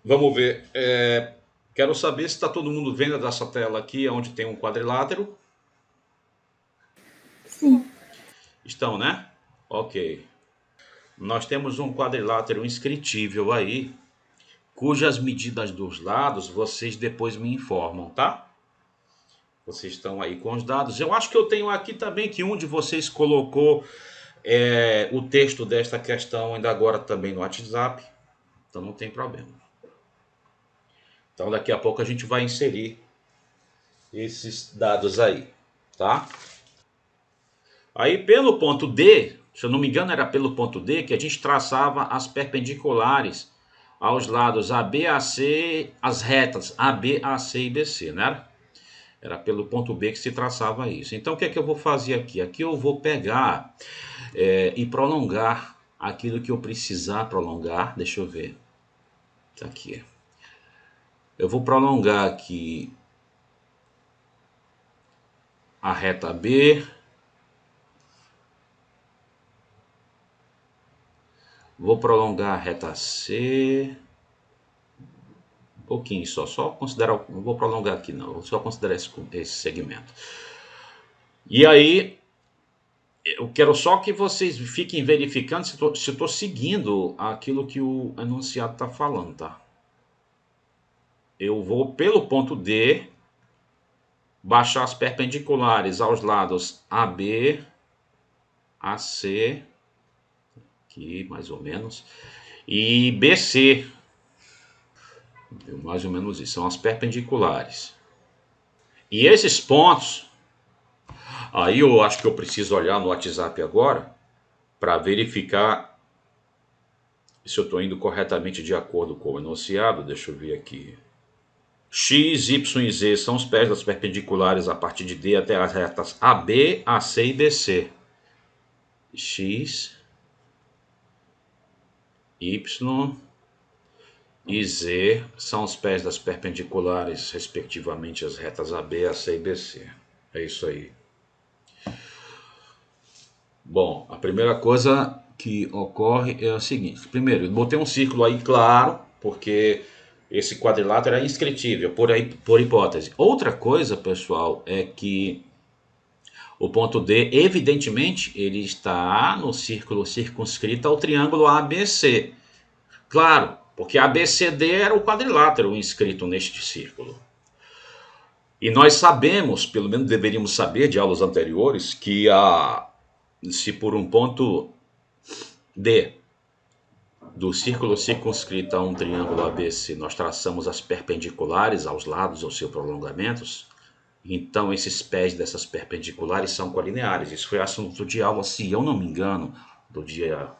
Vamos ver. Quero saber se está todo mundo vendo dessa tela aqui, onde tem um quadrilátero. Sim. Estão, né? Ok. Nós temos um quadrilátero inscritível aí, cujas medidas dos lados vocês depois me informam, tá? Vocês estão aí com os dados. Eu acho que eu tenho aqui também que um de vocês colocou o texto desta questão ainda agora também no WhatsApp. Então não tem problema. Então daqui a pouco a gente vai inserir esses dados aí, tá? Aí pelo ponto D, se eu não me engano era pelo ponto D que a gente traçava as perpendiculares aos lados AB, AC, as retas AB, AC e BC, né? Era pelo ponto B que se traçava isso. Então o que é que eu vou fazer aqui? Aqui eu vou pegar e prolongar aquilo que eu precisar prolongar. Deixa eu ver. Tá aqui. Eu vou prolongar aqui a reta B, vou prolongar a reta C, um pouquinho só considerar, não vou prolongar aqui não, vou só considerar esse segmento. E aí, eu quero só que vocês fiquem verificando se estou seguindo aquilo que o enunciado está falando, tá? Eu vou pelo ponto D, baixar as perpendiculares aos lados AB, AC, aqui mais ou menos, e BC, mais ou menos isso, são as perpendiculares. E esses pontos, aí eu acho que eu preciso olhar no WhatsApp agora para verificar se eu estou indo corretamente de acordo com o enunciado. Deixa eu ver aqui. X, Y e Z são os pés das perpendiculares a partir de D até as retas AB, AC e BC. X, Y e Z são os pés das perpendiculares, respectivamente, as retas AB, AC e BC. É isso aí. Bom, a primeira coisa que ocorre é o seguinte: primeiro, eu botei um círculo aí claro, porque esse quadrilátero é inscritível, por hipótese. Outra coisa, pessoal, é que o ponto D, evidentemente, ele está no círculo circunscrito ao triângulo ABC. Claro, porque ABCD era o quadrilátero inscrito neste círculo. E nós sabemos, pelo menos deveríamos saber de aulas anteriores, que se por um ponto D do círculo circunscrito a um triângulo ABC nós traçamos as perpendiculares aos lados ou seus prolongamentos, então esses pés dessas perpendiculares são colineares. Isso foi assunto de aula, se eu não me engano, do dia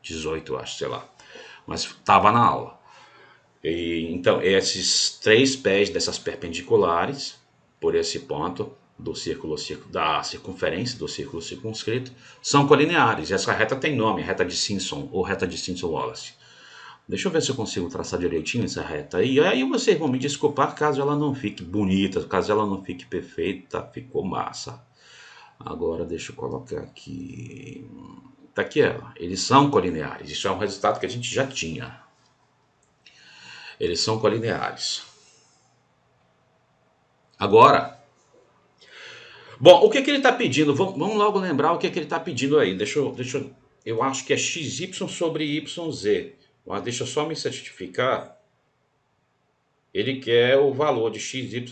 18, acho, sei lá. Mas estava na aula. Então, esses três pés dessas perpendiculares, por esse ponto do círculo da circunferência do círculo circunscrito, são colineares. Essa reta tem nome, reta de Simpson ou reta de Simpson-Wallace. Deixa eu ver se eu consigo traçar direitinho essa reta aí. E aí vocês vão me desculpar caso ela não fique bonita, caso ela não fique perfeita, ficou massa. Agora deixa eu colocar aqui. Tá aqui ela. Eles são colineares. Isso é um resultado que a gente já tinha. Eles são colineares. Agora, bom, o que, que ele está pedindo? Vamos logo lembrar o que, que ele está pedindo aí. Eu acho que é XY sobre YZ. Mas deixa eu só me certificar. Ele quer o valor de XY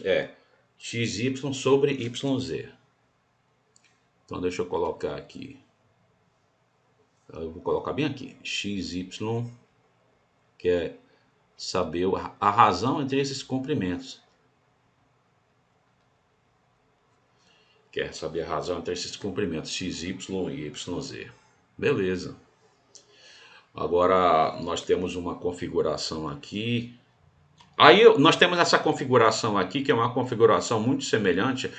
sobre YZ. Então deixa eu colocar aqui. Eu vou colocar bem aqui. XY quer saber a razão entre esses comprimentos. Quer saber a razão entre esses comprimentos XY e YZ. Beleza. Agora nós temos uma configuração aqui. Aí nós temos essa configuração aqui, que é uma configuração muito semelhante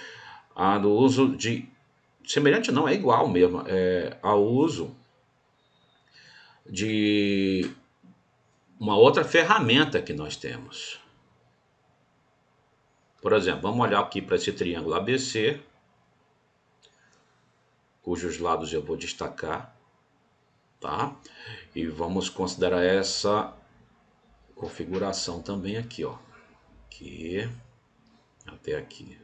à do uso de. Semelhante não, é igual mesmo. Ao uso de uma outra ferramenta que nós temos. Por exemplo, vamos olhar aqui para esse triângulo ABC, cujos lados eu vou destacar, tá? E vamos considerar essa configuração também aqui, ó. Aqui, até aqui.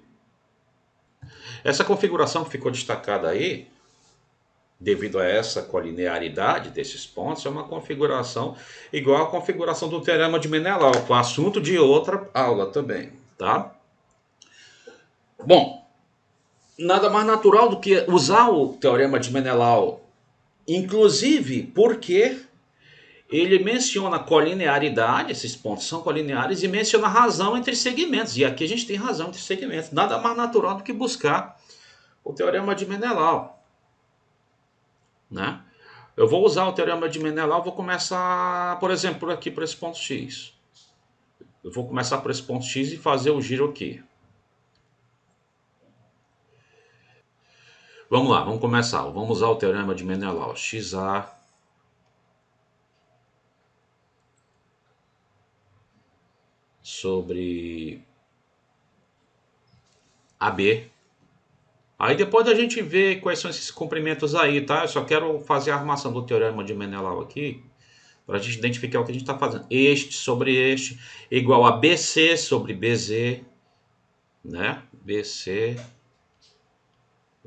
Essa configuração que ficou destacada aí, devido a essa colinearidade desses pontos, é uma configuração igual à configuração do teorema de Menelau, com assunto de outra aula também, tá? Bom, nada mais natural do que usar o teorema de Menelau, inclusive porque ele menciona colinearidade, esses pontos são colineares, e menciona razão entre segmentos. E aqui a gente tem razão entre segmentos. Nada mais natural do que buscar o teorema de Menelau, né? Eu vou usar o teorema de Menelau, vou começar, por exemplo, por aqui, por esse ponto X. Eu vou começar por esse ponto X e fazer o giro aqui. Vamos lá, vamos começar. Vamos usar o teorema de Menelau. XA sobre AB. Aí depois da gente ver quais são esses comprimentos aí, tá? Eu só quero fazer a armação do teorema de Menelau aqui, para a gente identificar o que a gente está fazendo. Este sobre este, igual a BC sobre BZ, né? BC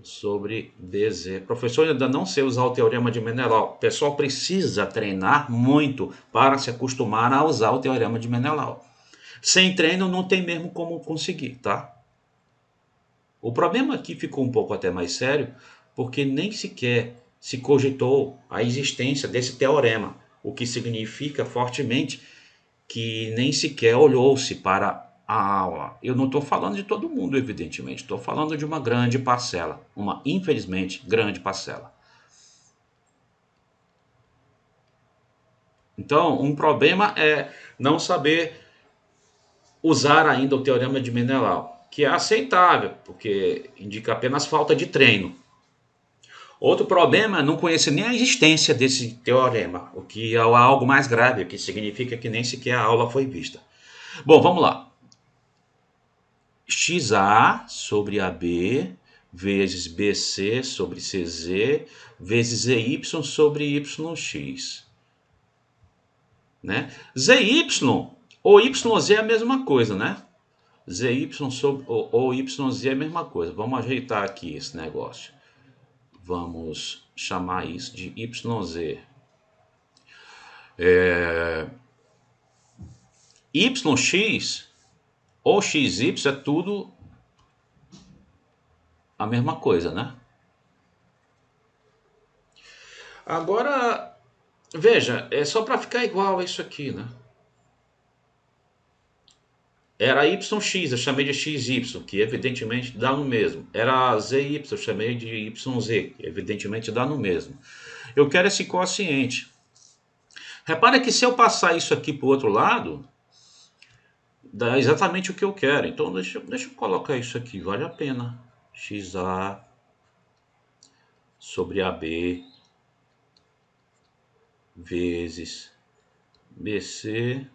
sobre BZ. Professor, eu ainda não sei usar o teorema de Menelau. O pessoal precisa treinar muito para se acostumar a usar o teorema de Menelau. Sem treino não tem mesmo como conseguir, tá? O problema aqui ficou um pouco até mais sério, porque nem sequer se cogitou a existência desse teorema, o que significa fortemente que nem sequer olhou-se para a aula. Eu não estou falando de todo mundo, evidentemente, estou falando de uma grande parcela, uma infelizmente grande parcela. Então, um problema é não saber usar ainda o teorema de Menelau, que é aceitável, porque indica apenas falta de treino. Outro problema é não conhecer nem a existência desse teorema, o que é algo mais grave, o que significa que nem sequer a aula foi vista. Bom, vamos lá. XA sobre AB vezes BC sobre CZ vezes ZY sobre YX. Né? ZY ou YZ é a mesma coisa, né? ZY sobre, ou YZ é a mesma coisa. Vamos ajeitar aqui esse negócio. Vamos chamar isso de YZ. YX ou XY é tudo a mesma coisa, né? Agora, veja, é só para ficar igual a isso aqui, né? Era YX, eu chamei de XY, que evidentemente dá no mesmo. Era ZY, eu chamei de YZ, que evidentemente dá no mesmo. Eu quero esse quociente. Repara que se eu passar isso aqui para o outro lado, dá exatamente o que eu quero. Então deixa eu colocar isso aqui, vale a pena. XA sobre AB vezes BC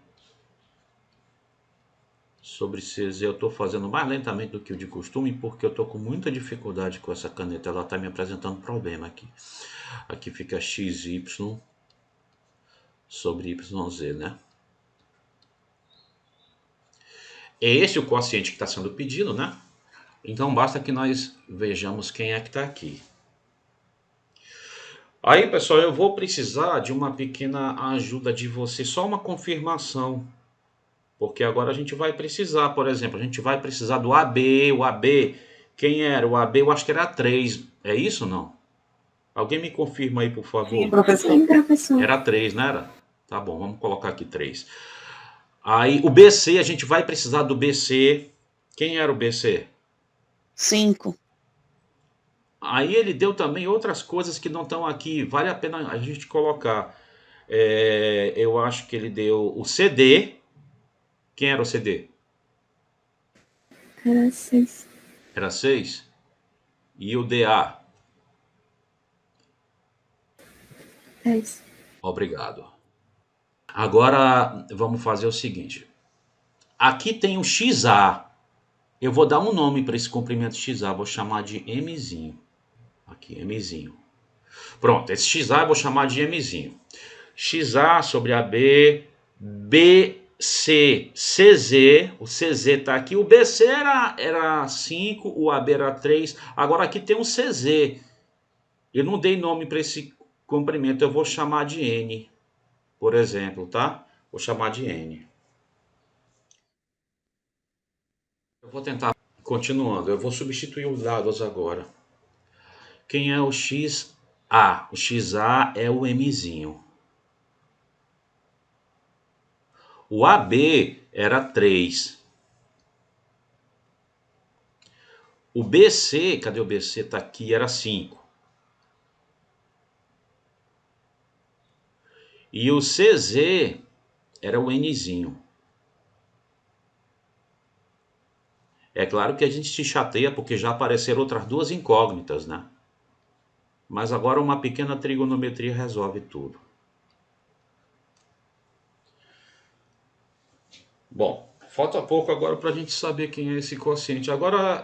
sobre CZ. Eu estou fazendo mais lentamente do que o de costume, porque eu estou com muita dificuldade com essa caneta. Ela está me apresentando problema aqui. Aqui fica XY sobre YZ, né? É esse o quociente que está sendo pedido, né? Então basta que nós vejamos quem é que está aqui. Aí, pessoal, eu vou precisar de uma pequena ajuda de você, só uma confirmação. Porque agora a gente vai precisar, por exemplo, a gente vai precisar do AB, o AB, quem era? O AB eu acho que era 3, é isso ou não? Alguém me confirma aí, por Sim, favor? professor. Sim, professor. Era 3, não era? Tá bom, vamos colocar aqui 3. Aí o BC, a gente vai precisar do BC. Quem era o BC? 5. Aí ele deu também outras coisas que não estão aqui. Vale a pena a gente colocar. Eu acho que ele deu o CD. Quem era o CD? Era 6. Era 6. E o DA? 10. Obrigado. Agora vamos fazer o seguinte. Aqui tem o XA. Eu vou dar um nome para esse comprimento XA. Vou chamar de Mzinho. Aqui, Mzinho. Pronto, esse XA eu vou chamar de Mzinho. XA sobre AB, B CZ, o CZ está aqui, o BC era 5, o AB era 3, agora aqui tem um CZ. Eu não dei nome para esse comprimento, eu vou chamar de N, por exemplo, tá? Vou chamar de N. Eu vou tentar, continuando, eu vou substituir os dados agora. Quem é o XA? O XA é o Mzinho. O AB era 3. O BC, cadê o BC? Tá aqui, era 5. E o CZ era o Nzinho. É claro que a gente se chateia porque já apareceram outras duas incógnitas, né? Mas agora uma pequena trigonometria resolve tudo. Bom, falta pouco agora para a gente saber quem é esse quociente. Agora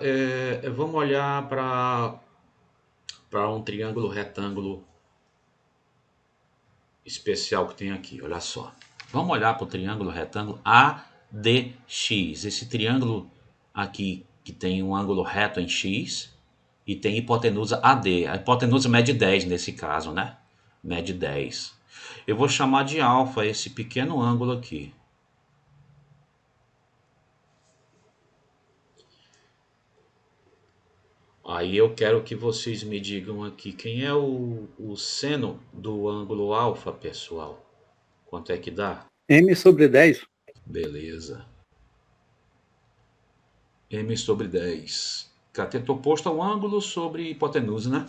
vamos olhar para um triângulo retângulo especial que tem aqui. Olha só. Vamos olhar para o triângulo retângulo ADX. Esse triângulo aqui que tem um ângulo reto em X e tem hipotenusa AD. A hipotenusa mede 10 nesse caso, né? Mede 10. Eu vou chamar de alfa esse pequeno ângulo aqui. Aí eu quero que vocês me digam aqui quem é o seno do ângulo alfa, pessoal. Quanto é que dá? M sobre 10. Beleza. M sobre 10. Cateto oposto ao ângulo sobre hipotenusa, né?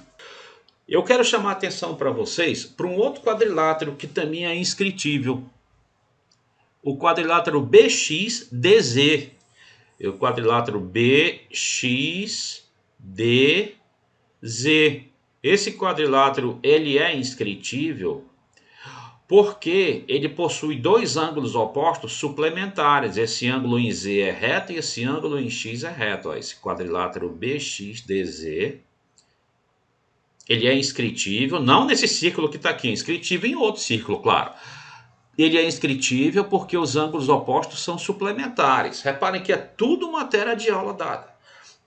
Eu quero chamar a atenção para vocês para um outro quadrilátero que também é inscritível. O quadrilátero BXDZ. O quadrilátero BXDZ. Esse quadrilátero ele é inscritível porque ele possui dois ângulos opostos suplementares. Esse ângulo em Z é reto e esse ângulo em X é reto. Ó, esse quadrilátero BXDZ, ele é inscritível, não nesse círculo que está aqui, inscritível em outro círculo, claro. Ele é inscritível porque os ângulos opostos são suplementares. Reparem que é tudo matéria de aula dada,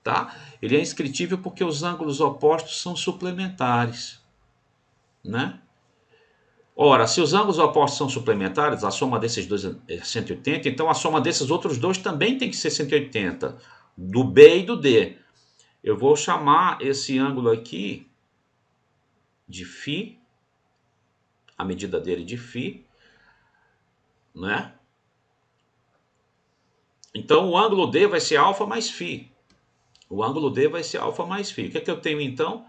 tá? Ele é inscritível porque os ângulos opostos são suplementares, né? Ora, se os ângulos opostos são suplementares, a soma desses dois é 180, então a soma desses outros dois também tem que ser 180, do B e do D. Eu vou chamar esse ângulo aqui de φ, a medida dele de φ, né? Então o ângulo D vai ser alfa mais φ. O ângulo D vai ser alfa mais φ. O que é que eu tenho então?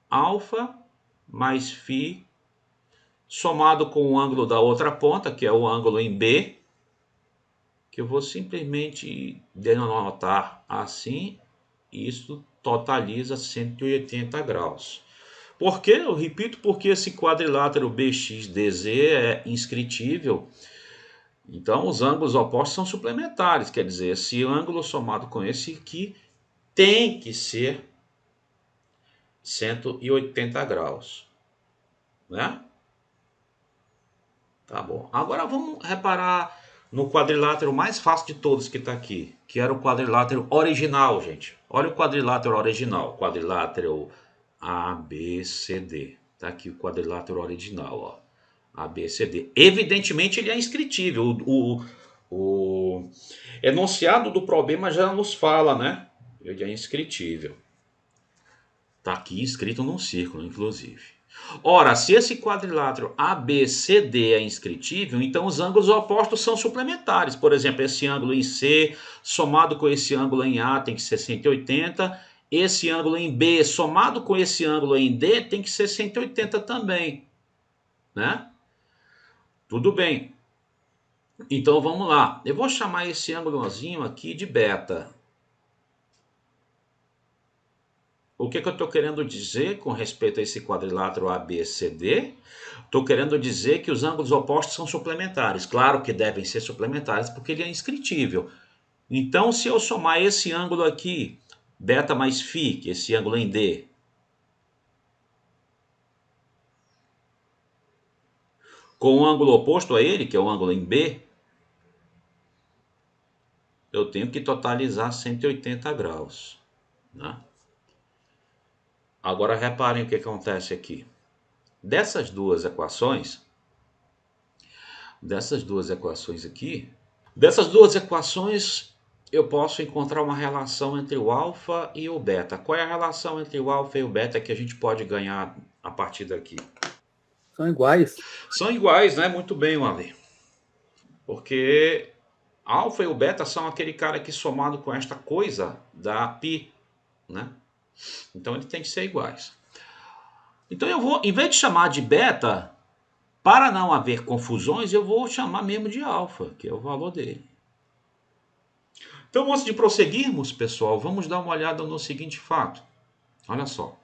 Alfa mais φ somado com o ângulo da outra ponta, que é o ângulo em B, que eu vou simplesmente denotar assim, e isso totaliza 180 graus. Por quê? Eu repito, porque esse quadrilátero BXDZ é inscritível. Então, os ângulos opostos são suplementares, quer dizer, esse ângulo somado com esse aqui tem que ser 180 graus, né? Tá bom. Agora vamos reparar no quadrilátero mais fácil de todos que está aqui, que era o quadrilátero original, gente. Olha o quadrilátero original, quadrilátero ABCD. Tá aqui o quadrilátero original, ó. ABCD. Evidentemente ele é inscritível. O enunciado do problema já nos fala, né? Ele é inscritível. Tá aqui escrito num círculo, inclusive. Ora, se esse quadrilátero ABCD é inscritível, então os ângulos opostos são suplementares. Por exemplo, esse ângulo em C somado com esse ângulo em A tem que ser 180. Esse ângulo em B somado com esse ângulo em D tem que ser 180 também, né? Tudo bem. Então vamos lá. Eu vou chamar esse ângulozinho aqui de beta. O que eu estou querendo dizer com respeito a esse quadrilátero ABCD? Estou querendo dizer que os ângulos opostos são suplementares. Claro que devem ser suplementares porque ele é inscritível. Então, se eu somar esse ângulo aqui, beta mais φ, que é esse ângulo em D, com o ângulo oposto a ele, que é o ângulo em B, eu tenho que totalizar 180 graus, né? Agora reparem o que acontece aqui. Dessas duas equações aqui, dessas duas equações eu posso encontrar uma relação entre o alfa e o beta. Qual é a relação entre o alfa e o beta que a gente pode ganhar a partir daqui? São iguais. São iguais, né? Muito bem, Wander. Porque alfa e o beta são aquele cara que somado com esta coisa dá π, né? Então ele tem que ser iguais. Então eu vou, em vez de chamar de beta, para não haver confusões, eu vou chamar mesmo de alfa, que é o valor dele. Então, antes de prosseguirmos, pessoal, vamos dar uma olhada no seguinte fato. Olha só.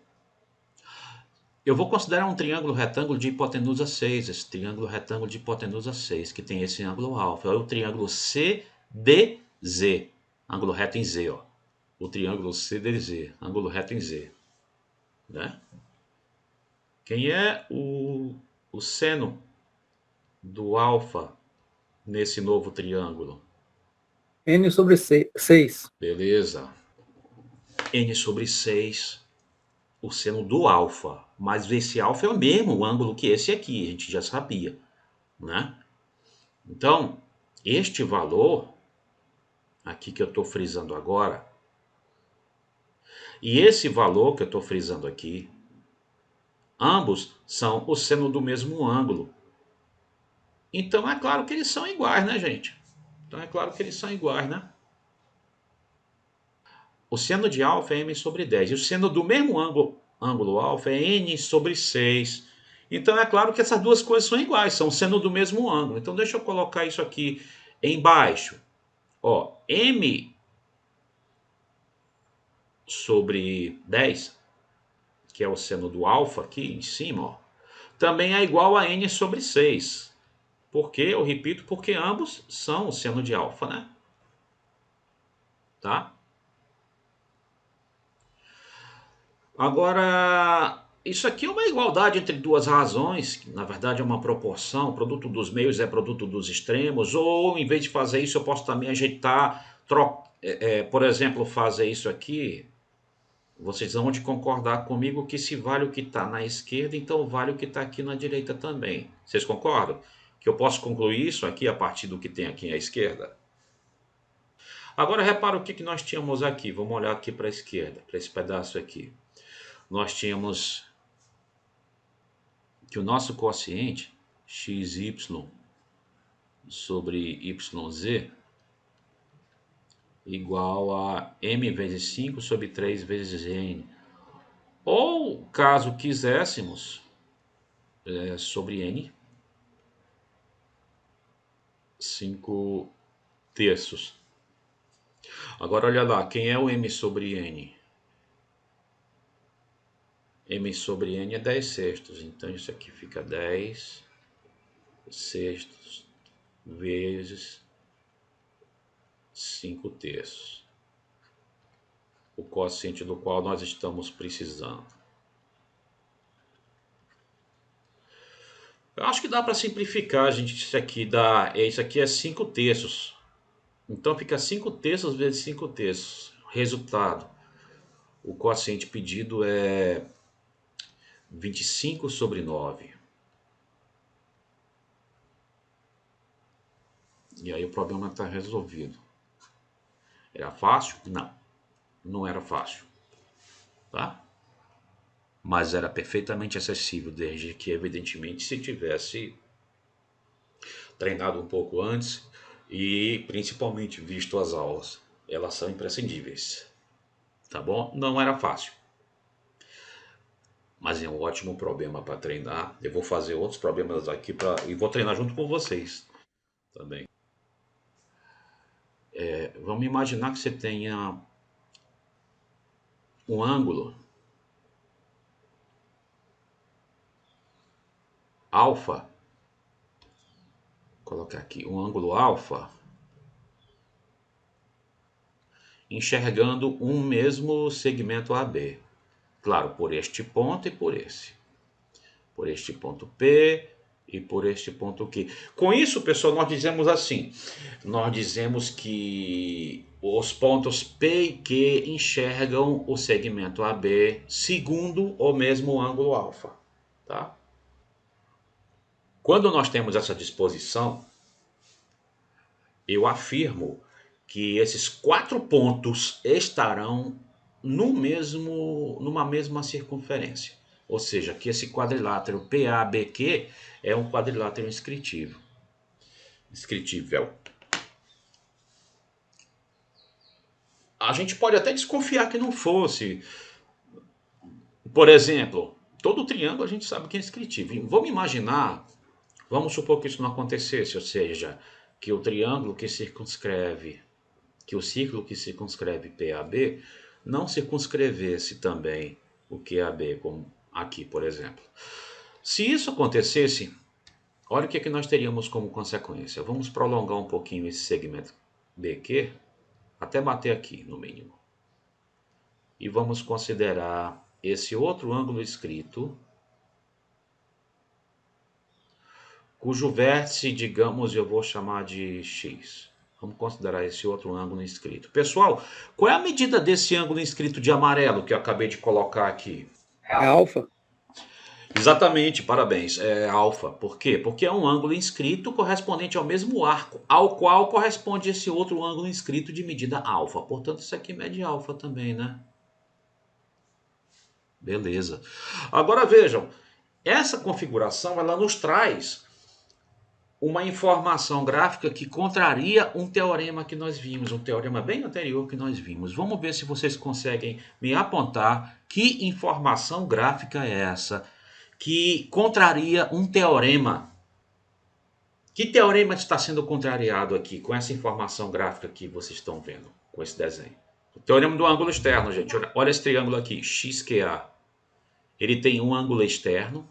Eu vou considerar um triângulo retângulo de hipotenusa 6, esse triângulo retângulo de hipotenusa 6, que tem esse ângulo alfa. É o triângulo CDZ, ângulo reto em Z, ó. O triângulo CDZ, ângulo reto em Z, né? Quem é o seno do alfa nesse novo triângulo? N sobre 6. Beleza. N sobre 6, o seno do alfa. Mas esse alfa é o mesmo ângulo que esse aqui, a gente já sabia, né? Então, este valor aqui que eu estou frisando agora, e esse valor que eu estou frisando aqui, ambos são o seno do mesmo ângulo. Então é claro que eles são iguais, né, gente? Então é claro que eles são iguais, né? O seno de alfa é m sobre 10. E o seno do mesmo ângulo alfa é n sobre 6. Então é claro que essas duas coisas são iguais, são o seno do mesmo ângulo. Então deixa eu colocar isso aqui embaixo. Ó, m sobre 10, que é o seno do alfa aqui em cima, ó, também é igual a n sobre 6. Por quê? Eu repito, porque ambos são o seno de alfa, né? Tá? Agora, isso aqui é uma igualdade entre duas razões, que na verdade é uma proporção, o produto dos meios é produto dos extremos, ou em vez de fazer isso eu posso também ajeitar, por exemplo, fazer isso aqui, vocês vão de concordar comigo que se vale o que está na esquerda, então vale o que está aqui na direita também. Vocês concordam? Que eu posso concluir isso aqui a partir do que tem aqui à esquerda? Agora repara o que nós tínhamos aqui, vamos olhar aqui para a esquerda, para esse pedaço aqui. Nós tínhamos que o nosso quociente xy sobre yz igual a m vezes 5 sobre 3 vezes n. Ou, caso quiséssemos, sobre n, 5 terços. Agora olha lá, quem é o m sobre n? M sobre n é 10 sextos, então isso aqui fica 10 sextos vezes 5 terços, o quociente do qual nós estamos precisando. Eu acho que dá para simplificar, gente. Isso aqui é 5 terços, então fica 5 terços vezes 5 terços. Resultado, o quociente pedido é 25 sobre 9. E aí o problema está resolvido. Era fácil? Não, não era fácil, tá? Mas era perfeitamente acessível, desde que, evidentemente, se tivesse treinado um pouco antes e, principalmente, visto as aulas. Elas são imprescindíveis, tá bom? Não era fácil, mas é um ótimo problema para treinar. Eu vou fazer outros problemas aqui e vou treinar junto com vocês também. Vamos imaginar que você tenha um ângulo alfa, vou colocar aqui um ângulo alfa, enxergando um mesmo segmento AB. Claro, por este ponto e por esse. Por este ponto P e por este ponto Q. Com isso, pessoal, nós dizemos assim, nós dizemos que os pontos P e Q enxergam o segmento AB segundo o mesmo ângulo alfa, tá? Quando nós temos essa disposição, eu afirmo que esses 4 pontos estarão numa mesma circunferência. Ou seja, que esse quadrilátero PABQ é um quadrilátero inscritível. A gente pode até desconfiar que não fosse. Por exemplo, todo triângulo a gente sabe que é inscritível. Vamos imaginar, vamos supor que isso não acontecesse, ou seja, que o triângulo que circunscreve, que o círculo que circunscreve PAB não circunscrevesse também o QAB, como aqui, por exemplo. Se isso acontecesse, olha o que nós teríamos como consequência. Vamos prolongar um pouquinho esse segmento BQ, até bater aqui no mínimo. E vamos considerar esse outro ângulo escrito, cujo vértice, digamos, eu vou chamar de X. Vamos considerar esse outro ângulo inscrito. Pessoal, qual é a medida desse ângulo inscrito de amarelo que eu acabei de colocar aqui? É alfa. Exatamente, parabéns. É alfa. Por quê? Porque é um ângulo inscrito correspondente ao mesmo arco, ao qual corresponde esse outro ângulo inscrito de medida alfa. Portanto, isso aqui mede alfa também, né? Beleza. Agora vejam, essa configuração ela nos traz uma informação gráfica que contraria um teorema que nós vimos, um teorema bem anterior que nós vimos. Vamos ver se vocês conseguem me apontar que informação gráfica é essa que contraria um teorema. Que teorema está sendo contrariado aqui com essa informação gráfica que vocês estão vendo, com esse desenho? O teorema do ângulo externo, gente. Olha esse triângulo aqui, XQA. Ele tem um ângulo externo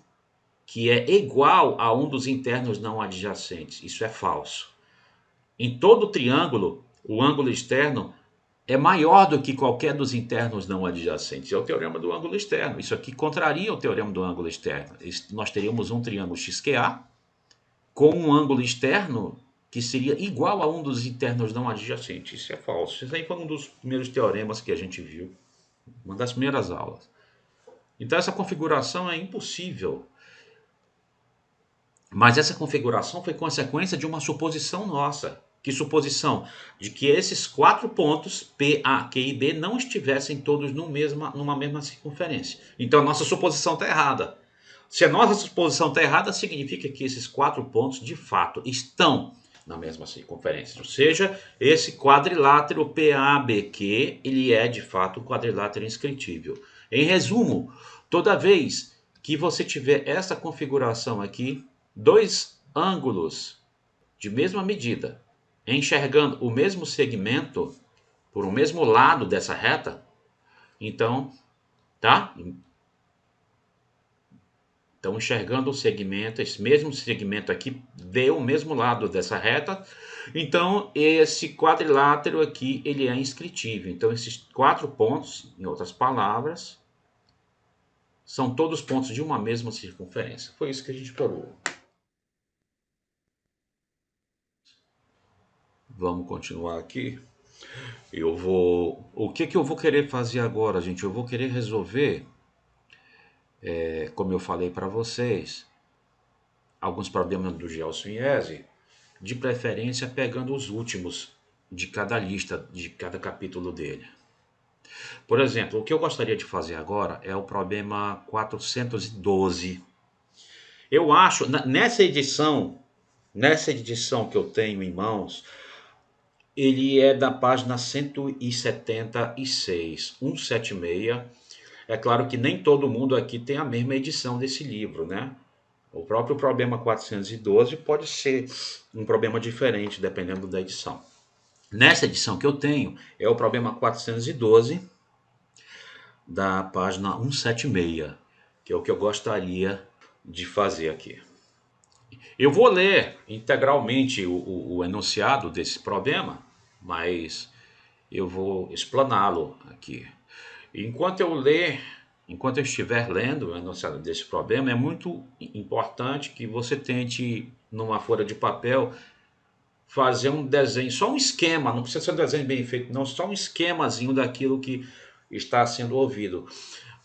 que é igual a um dos internos não adjacentes. Isso é falso. Em todo triângulo, o ângulo externo é maior do que qualquer dos internos não adjacentes. É o teorema do ângulo externo. Isso aqui contraria o teorema do ângulo externo. Nós teríamos um triângulo XQA com um ângulo externo que seria igual a um dos internos não adjacentes. Isso é falso. Isso aí foi um dos primeiros teoremas que a gente viu. Uma das primeiras aulas. Então essa configuração é impossível. Mas essa configuração foi consequência de uma suposição nossa. Que suposição? De que esses 4 pontos, P, A, Q e B, não estivessem todos numa mesma circunferência. Então a nossa suposição está errada. Se a nossa suposição está errada, significa que esses 4 pontos, de fato, estão na mesma circunferência. Ou seja, esse quadrilátero PABQ, ele é, de fato, um quadrilátero inscritível. Em resumo, toda vez que você tiver essa configuração aqui, 2 ângulos de mesma medida, enxergando o mesmo segmento por um mesmo lado dessa reta, então, tá? Então, enxergando o segmento, esse mesmo segmento aqui, vê o mesmo lado dessa reta, então esse quadrilátero aqui, ele é inscritível. Então, esses 4 pontos, em outras palavras, são todos pontos de uma mesma circunferência. Foi isso que a gente provou. Vamos continuar aqui. O que eu vou querer fazer agora, gente? Eu vou querer resolver, como eu falei para vocês, alguns problemas do Gelson Iese, de preferência pegando os últimos de cada lista, de cada capítulo dele. Por exemplo, o que eu gostaria de fazer agora é o problema 412. Eu acho, nessa edição que eu tenho em mãos, ele é da página 176, 176. É claro que nem todo mundo aqui tem a mesma edição desse livro, né? O próprio problema 412 pode ser um problema diferente, dependendo da edição. Nessa edição que eu tenho, é o problema 412, da página 176, que é o que eu gostaria de fazer aqui. Eu vou ler integralmente o enunciado desse problema, mas eu vou explaná-lo aqui. Enquanto eu ler enquanto eu estiver lendo o enunciado desse problema, é muito importante que você tente, numa folha de papel, fazer um desenho, só um esquema, não precisa ser um desenho bem feito, não, só um esquemazinho daquilo que está sendo ouvido.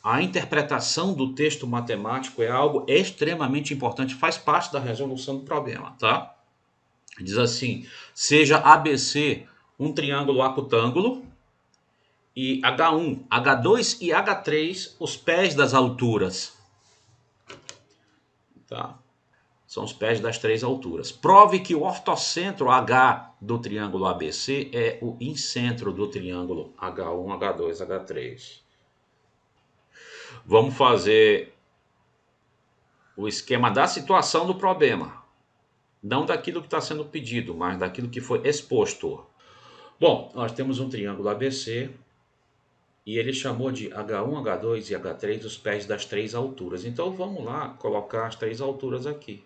A interpretação do texto matemático é algo extremamente importante, faz parte da resolução do problema, tá? Diz assim, seja ABC um triângulo acutângulo, e H1, H2 e H3 os pés das alturas. Tá? São os pés das três alturas. Prove que o ortocentro H do triângulo ABC é o incentro do triângulo H1, H2, H3. Vamos fazer o esquema da situação do problema. Não daquilo que está sendo pedido, mas daquilo que foi exposto. Bom, nós temos um triângulo ABC e ele chamou de H1, H2 e H3 os pés das três alturas. Então vamos lá colocar as três alturas aqui.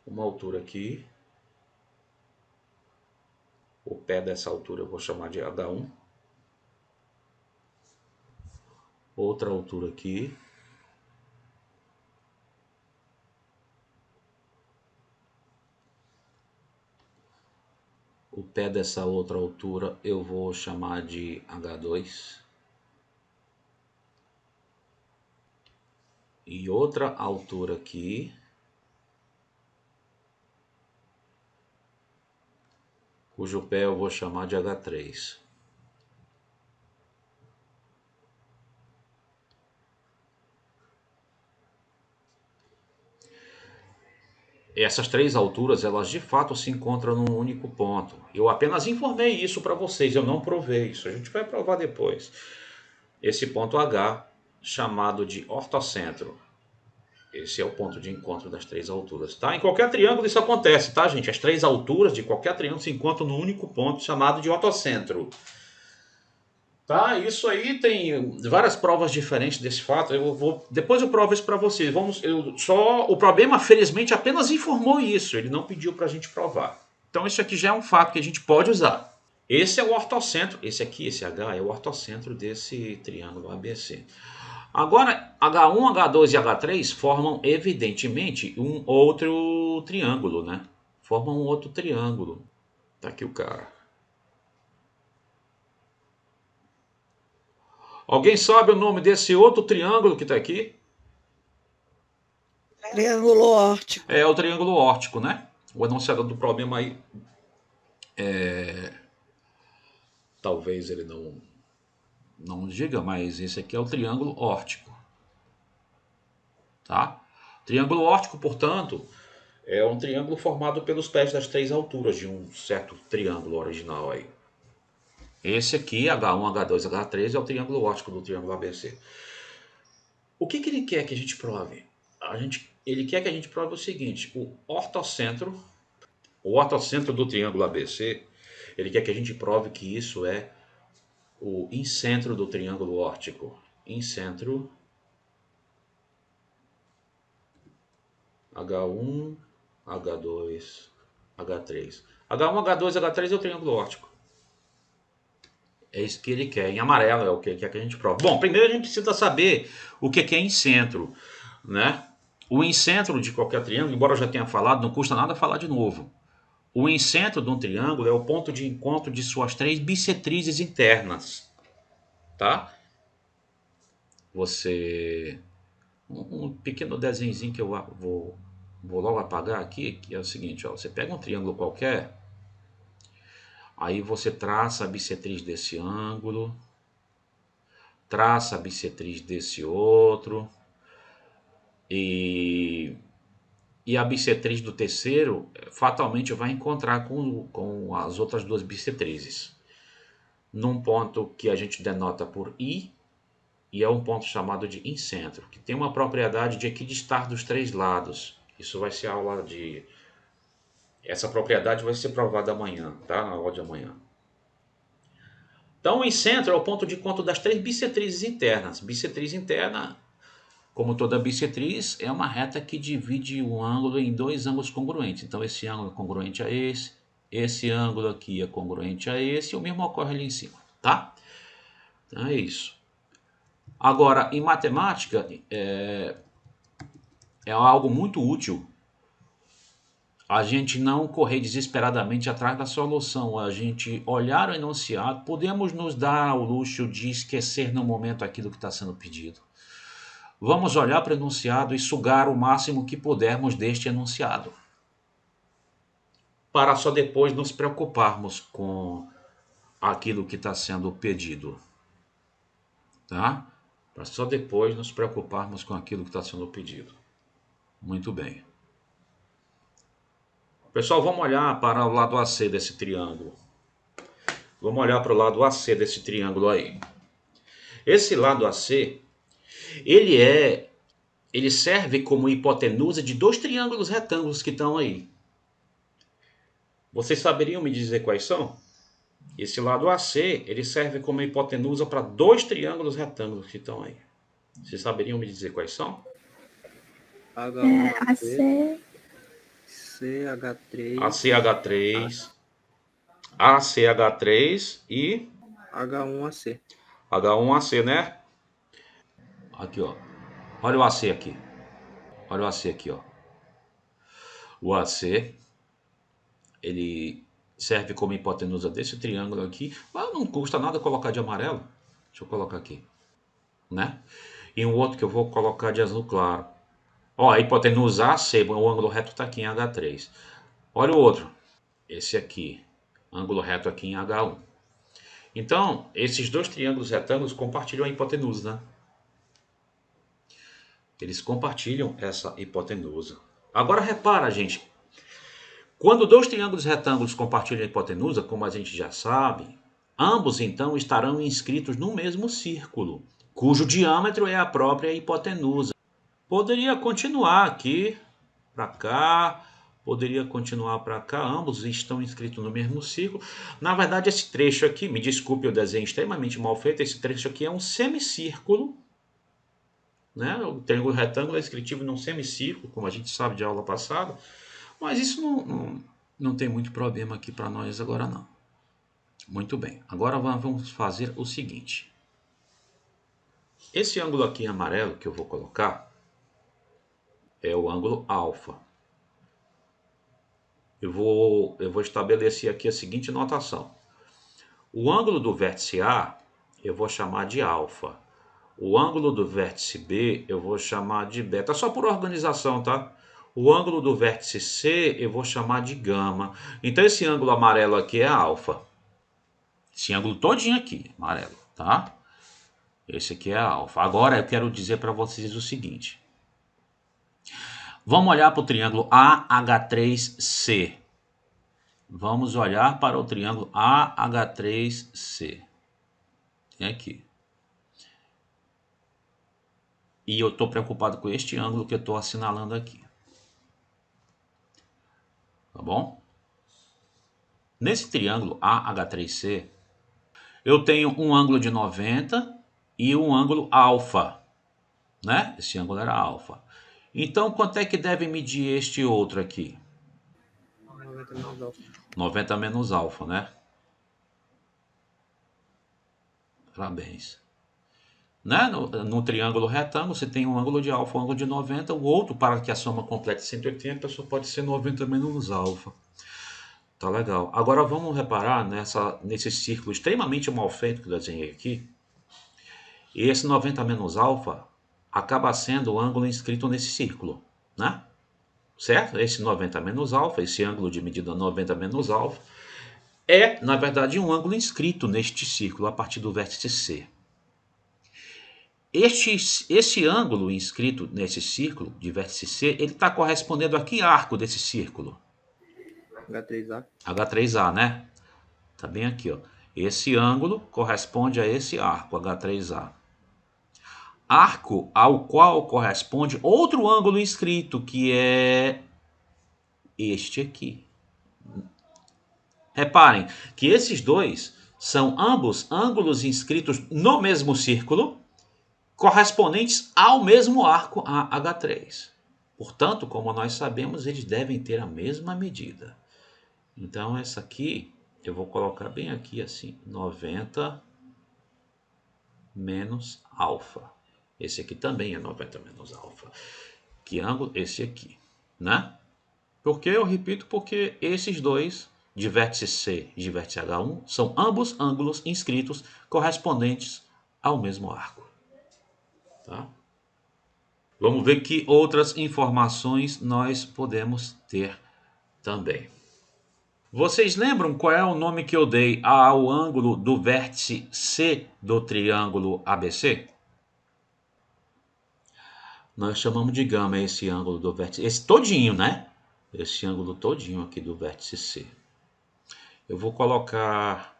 Uma altura aqui. O pé dessa altura eu vou chamar de H1. Outra altura aqui. O pé dessa outra altura eu vou chamar de H2. E outra altura aqui. Cujo pé eu vou chamar de H3. Essas três alturas, elas de fato se encontram num único ponto. Eu apenas informei isso para vocês, eu não provei isso. A gente vai provar depois. Esse ponto H, chamado de ortocentro. Esse é o ponto de encontro das três alturas, tá? Em qualquer triângulo isso acontece, tá, gente? As três alturas de qualquer triângulo se encontram num único ponto, chamado de ortocentro. Tá? Isso aí tem várias provas diferentes desse fato. Depois eu provo isso para vocês. O problema, felizmente, apenas informou isso. Ele não pediu para a gente provar. Então isso aqui já é um fato que a gente pode usar. Esse é o ortocentro. Esse aqui, esse H, é o ortocentro desse triângulo ABC. Agora, H1, H2 e H3 formam, evidentemente, um outro triângulo, né? Formam um outro triângulo. Tá aqui o cara. Alguém sabe o nome desse outro triângulo que está aqui? Triângulo órtico. É o triângulo órtico, né? O enunciado do problema aí, talvez ele não diga, mas esse aqui é o triângulo órtico. Tá? Triângulo órtico, portanto, é um triângulo formado pelos pés das três alturas de um certo triângulo original aí. Esse aqui, H1, H2, H3, é o triângulo órtico do triângulo ABC. O que ele quer que a gente prove? Ele quer que a gente prove o seguinte: o ortocentro do triângulo ABC, ele quer que a gente prove que isso é o incentro do triângulo órtico. Incentro H1, H2, H3. H1, H2, H3 é o triângulo órtico. É isso que ele quer. Em amarelo é o que ele quer que a gente prove. Bom, primeiro a gente precisa saber o que é incentro, né? O incentro de qualquer triângulo, embora eu já tenha falado, não custa nada falar de novo. O incentro de um triângulo é o ponto de encontro de suas três bissetrizes internas, tá? Um pequeno desenhozinho que eu vou logo apagar aqui, que é o seguinte, ó, você pega um triângulo qualquer, aí você traça a bissetriz desse ângulo, traça a bissetriz desse outro, e a bissetriz do terceiro fatalmente vai encontrar com as outras duas bissetrizes. Num ponto que a gente denota por I, e é um ponto chamado de incentro, que tem uma propriedade de equidistar dos três lados. Isso vai ser aula de... Essa propriedade vai ser provada amanhã, tá? Na aula de amanhã. Então o incentro é o ponto de encontro das três bissetrizes internas. Bissetriz interna, como toda bissetriz, é uma reta que divide um ângulo em dois ângulos congruentes. Então esse ângulo é congruente a esse, esse ângulo aqui é congruente a esse, e o mesmo ocorre ali em cima, tá? Então é isso. Agora, em matemática, é algo muito útil a gente não correr desesperadamente atrás da solução, a gente olhar o enunciado, podemos nos dar ao luxo de esquecer no momento aquilo que está sendo pedido. Vamos olhar para o enunciado e sugar o máximo que pudermos deste enunciado, para só depois nos preocuparmos com aquilo que está sendo pedido, tá? Para só depois nos preocuparmos com aquilo que está sendo pedido. Muito bem. Pessoal, vamos olhar para o lado AC desse triângulo. Vamos olhar para o lado AC desse triângulo aí. Esse lado AC, ele serve como hipotenusa de dois triângulos retângulos que estão aí. Vocês saberiam me dizer quais são? Esse lado AC, ele serve como hipotenusa para dois triângulos retângulos que estão aí. Vocês saberiam me dizer quais são? AC. CH3. ACH3, ACH3 e H1AC. H1AC, né? Aqui, ó. Olha o AC aqui. Olha o AC aqui, ó. O AC, ele serve como hipotenusa desse triângulo aqui. Mas não custa nada colocar de amarelo. Deixa eu colocar aqui, né? E um outro que eu vou colocar de azul claro. Ó, a hipotenusa AC, o ângulo reto está aqui em H3. Olha o outro. Esse aqui, ângulo reto aqui em H1. Então, esses dois triângulos retângulos compartilham a hipotenusa, né? Eles compartilham essa hipotenusa. Agora repara, gente. Quando dois triângulos retângulos compartilham a hipotenusa, como a gente já sabe, ambos então estarão inscritos no mesmo círculo, cujo diâmetro é a própria hipotenusa. Poderia continuar aqui para cá, poderia continuar para cá, ambos estão inscritos no mesmo círculo. Na verdade, esse trecho aqui, me desculpe o desenho extremamente mal feito, esse trecho aqui é um semicírculo, né? O triângulo retângulo é inscritivo num semicírculo, como a gente sabe de aula passada, mas isso não tem muito problema aqui para nós agora não. Muito bem, agora vamos fazer o seguinte. Esse ângulo aqui em amarelo que eu vou colocar é o ângulo alfa. Eu vou estabelecer aqui a seguinte notação. O ângulo do vértice A eu vou chamar de alfa. O ângulo do vértice B eu vou chamar de beta, só por organização, tá? O ângulo do vértice C eu vou chamar de gama. Então esse ângulo amarelo aqui é alfa. Esse ângulo todinho aqui, amarelo, tá? Esse aqui é alfa. Agora eu quero dizer para vocês o seguinte. Vamos olhar para o triângulo AH3C. Vamos olhar para o triângulo AH3C. Tem aqui. E eu estou preocupado com este ângulo que eu estou assinalando aqui. Tá bom? Nesse triângulo AH3C, eu tenho um ângulo de 90 e um ângulo alfa, né? Esse ângulo era alfa. Então, quanto é que deve medir este outro aqui? 90 menos alfa. 90 menos alfa, né? Parabéns. Né? No triângulo retângulo, você tem um ângulo de alfa, um ângulo de 90, o outro, para que a soma complete 180, só pode ser 90 menos alfa. Tá legal. Agora vamos reparar nesse círculo extremamente mal feito que eu desenhei aqui. E esse 90 menos alfa acaba sendo o ângulo inscrito nesse círculo, né? Certo? Esse 90 menos alfa, esse ângulo de medida 90 menos alfa, é, na verdade, um ângulo inscrito neste círculo a partir do vértice C. Este ângulo inscrito nesse círculo de vértice C, ele está correspondendo a que arco desse círculo? H3A. H3A, né? Tá bem aqui, ó. Esse ângulo corresponde a esse arco, H3A. Arco ao qual corresponde outro ângulo inscrito, que é este aqui. Reparem que esses dois são ambos ângulos inscritos no mesmo círculo, correspondentes ao mesmo arco H3. Portanto, como nós sabemos, eles devem ter a mesma medida. Então, essa aqui, eu vou colocar bem aqui assim, 90 menos alfa. Esse aqui também é 90 menos alfa. Que ângulo? Esse aqui, né? Por que eu repito? Porque esses dois, de vértice C e de vértice H1, são ambos ângulos inscritos correspondentes ao mesmo arco. Tá? Vamos ver que outras informações nós podemos ter também. Vocês lembram qual é o nome que eu dei ao ângulo do vértice C do triângulo ABC? Nós chamamos de gama esse ângulo do vértice, esse todinho, né? Esse ângulo todinho aqui do vértice C. Eu vou colocar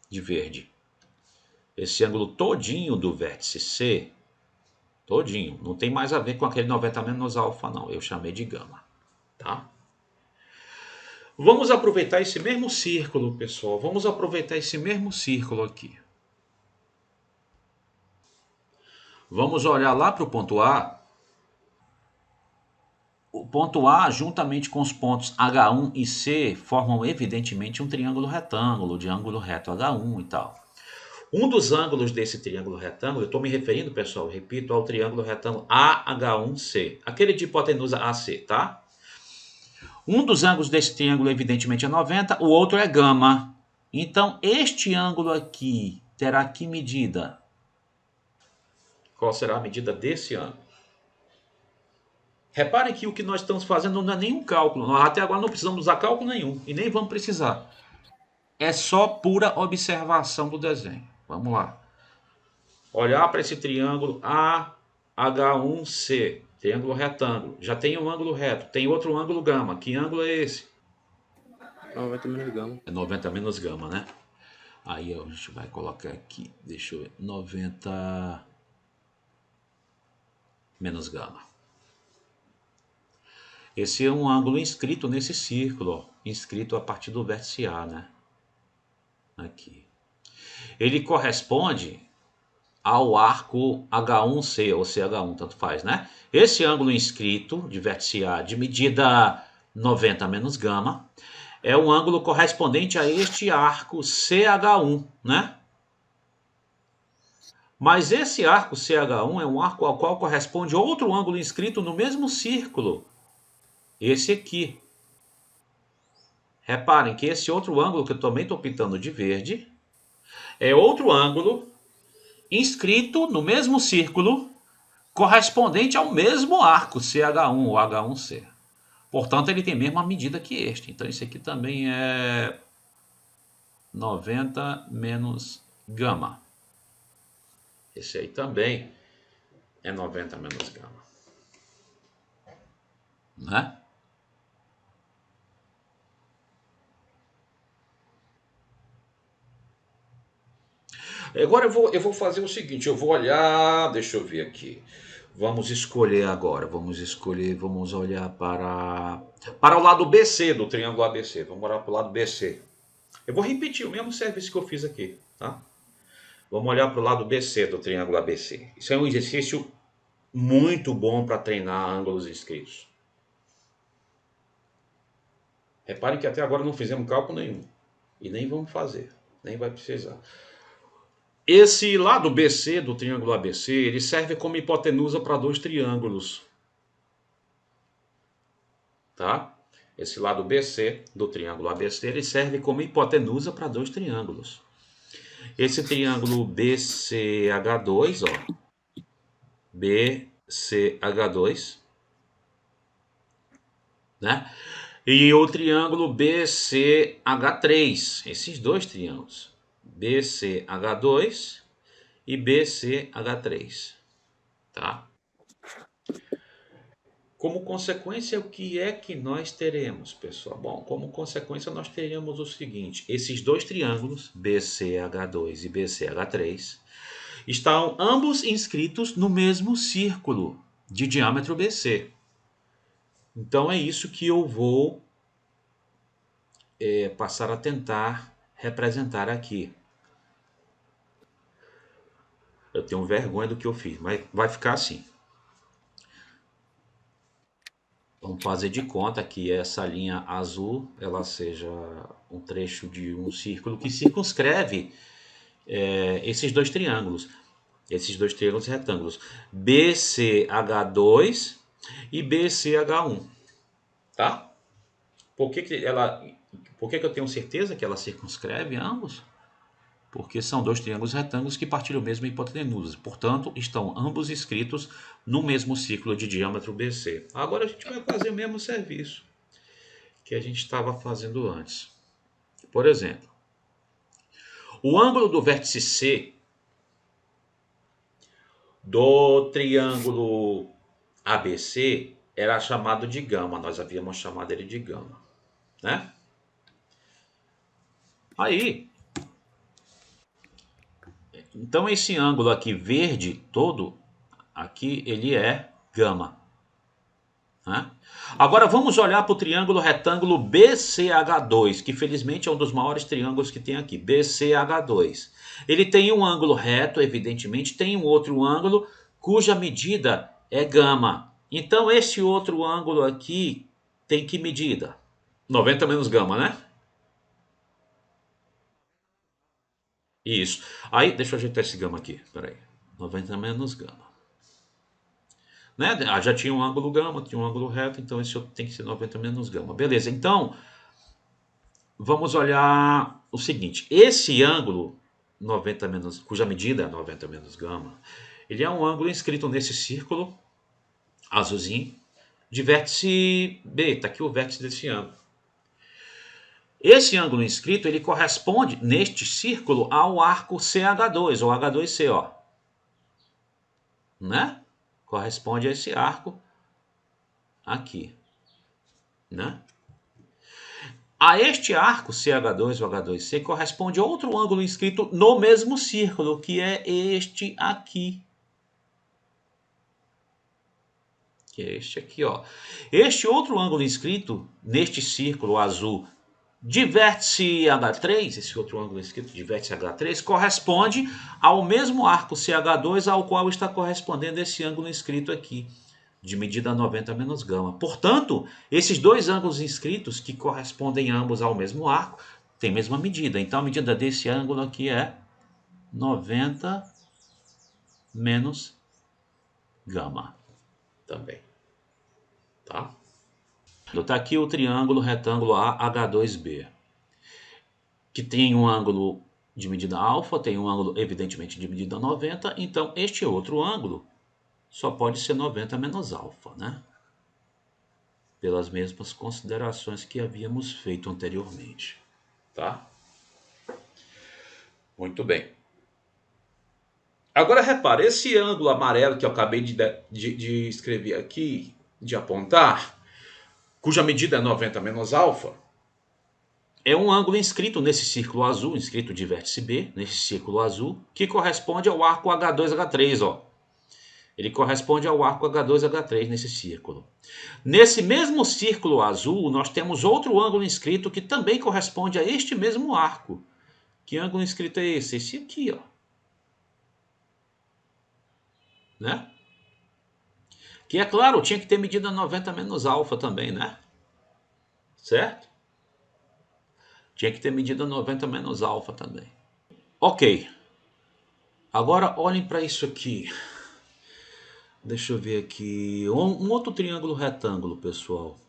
de verde. Esse ângulo todinho do vértice C, todinho, não tem mais a ver com aquele 90 menos alfa não, eu chamei de gama, tá? Vamos aproveitar esse mesmo círculo, pessoal, vamos aproveitar esse mesmo círculo aqui. Vamos olhar lá para o ponto A. O ponto A, juntamente com os pontos H1 e C, formam evidentemente um triângulo retângulo, de ângulo reto H1 e tal. Um dos ângulos desse triângulo retângulo, eu estou me referindo, pessoal, repito, ao triângulo retângulo AH1C, aquele de hipotenusa AC, tá? Um dos ângulos desse triângulo, evidentemente, é 90, o outro é gama. Então, este ângulo aqui terá que medida? Qual será a medida desse ângulo? Reparem que o que nós estamos fazendo não é nenhum cálculo. Nós até agora não precisamos usar cálculo nenhum e nem vamos precisar. É só pura observação do desenho. Vamos lá. Olhar para esse triângulo AH1C, triângulo retângulo. Já tem um ângulo reto, tem outro ângulo gama. Que ângulo é esse? 90 menos gama. É 90 menos gama, né? Aí a gente vai colocar aqui, deixa eu ver, 90 menos gama. Esse é um ângulo inscrito nesse círculo, ó, inscrito a partir do vértice A, né? Aqui. Ele corresponde ao arco H1C ou CH1, tanto faz, né? Esse ângulo inscrito de vértice A de medida 90 menos gama é um ângulo correspondente a este arco CH1, né? Mas esse arco CH1 é um arco ao qual corresponde outro ângulo inscrito no mesmo círculo. Esse aqui. Reparem que esse outro ângulo que eu também estou pintando de verde é outro ângulo inscrito no mesmo círculo correspondente ao mesmo arco CH1 ou H1C. Portanto, ele tem a mesma medida que este. Então, esse aqui também é 90 menos gama. Esse aí também é 90 menos gama. Né? Agora eu vou fazer o seguinte, eu vou olhar, deixa eu ver aqui. Vamos escolher agora, vamos olhar para o lado BC do triângulo ABC. Vamos olhar para o lado BC. Eu vou repetir o mesmo serviço que eu fiz aqui, tá? Vamos olhar para o lado BC do triângulo ABC. Isso é um exercício muito bom para treinar ângulos inscritos. Reparem que até agora não fizemos cálculo nenhum. E nem vamos fazer, nem vai precisar. Esse lado BC do triângulo ABC, ele serve como hipotenusa para dois triângulos. Tá? Esse lado BC do triângulo ABC, ele serve como hipotenusa para dois triângulos. Esse triângulo BCH2, ó, BCH2, né? E o triângulo BCH3, esses dois triângulos, BCH2 e BCH3, tá? Como consequência, o que é que nós teremos, pessoal? Bom, como consequência, nós teremos o seguinte: esses dois triângulos, BCH2 e BCH3, estão ambos inscritos no mesmo círculo de diâmetro BC. Então, é isso que eu vou passar a tentar representar aqui. Eu tenho vergonha do que eu fiz, mas vai ficar assim. Vamos fazer de conta que essa linha azul, ela seja um trecho de um círculo que circunscreve esses dois triângulos. Esses dois triângulos retângulos. BCH2 e BCH1. Tá? Por que eu tenho certeza que ela circunscreve ambos? Porque são dois triângulos retângulos que partilham a mesma hipotenusa. Portanto, estão ambos inscritos no mesmo círculo de diâmetro BC. Agora a gente vai fazer o mesmo serviço que a gente estava fazendo antes. Por exemplo, o ângulo do vértice C do triângulo ABC era chamado de gama. Nós havíamos chamado ele de gama, né? Aí, então esse ângulo aqui verde todo, aqui ele é gama. Né? Agora vamos olhar para o triângulo retângulo BCH2, que felizmente é um dos maiores triângulos que tem aqui, BCH2. Ele tem um ângulo reto, evidentemente, tem um outro ângulo cuja medida é gama. Então esse outro ângulo aqui tem que medida? 90 menos gama, né? Isso. Aí, deixa eu ajeitar esse gama aqui, peraí. 90 menos gama. Né? Já tinha um ângulo gama, tinha um ângulo reto, então esse tem que ser 90 menos gama. Beleza, então vamos olhar o seguinte. Esse ângulo 90 menos, cuja medida é 90 menos gama, ele é um ângulo inscrito nesse círculo azulzinho de vértice B. Está aqui o vértice desse ângulo. Esse ângulo inscrito ele corresponde neste círculo ao arco CH2 ou H2C, ó. Né? Corresponde a esse arco aqui, né? A este arco CH2 ou H2C corresponde outro ângulo inscrito no mesmo círculo, que é este aqui. Que é este aqui, ó. Este outro ângulo inscrito neste círculo azul de vértice H3, esse outro ângulo inscrito de vértice H3, corresponde ao mesmo arco CH2 ao qual está correspondendo esse ângulo inscrito aqui, de medida 90 menos gama. Portanto, esses dois ângulos inscritos, que correspondem ambos ao mesmo arco, têm a mesma medida. Então, a medida desse ângulo aqui é 90 menos gama também. Tá? Está aqui o triângulo retângulo AH2B, que tem um ângulo de medida alfa, tem um ângulo evidentemente de medida 90, então este outro ângulo só pode ser 90 menos alfa, né? Pelas mesmas considerações que havíamos feito anteriormente. Tá? Muito bem. Agora repare, esse ângulo amarelo que eu acabei de escrever aqui, de apontar, cuja medida é 90 menos alfa, é um ângulo inscrito nesse círculo azul, inscrito de vértice B, nesse círculo azul, que corresponde ao arco H2H3, ó. Ele corresponde ao arco H2H3 nesse círculo. Nesse mesmo círculo azul, nós temos outro ângulo inscrito que também corresponde a este mesmo arco. Que ângulo inscrito é esse? Esse aqui, ó. Né? Que é claro, tinha que ter medida 90 menos alfa também, né? Certo? Tinha que ter medida 90 menos alfa também. Ok. Agora olhem para isso aqui. Deixa eu ver aqui. Um outro triângulo retângulo, pessoal.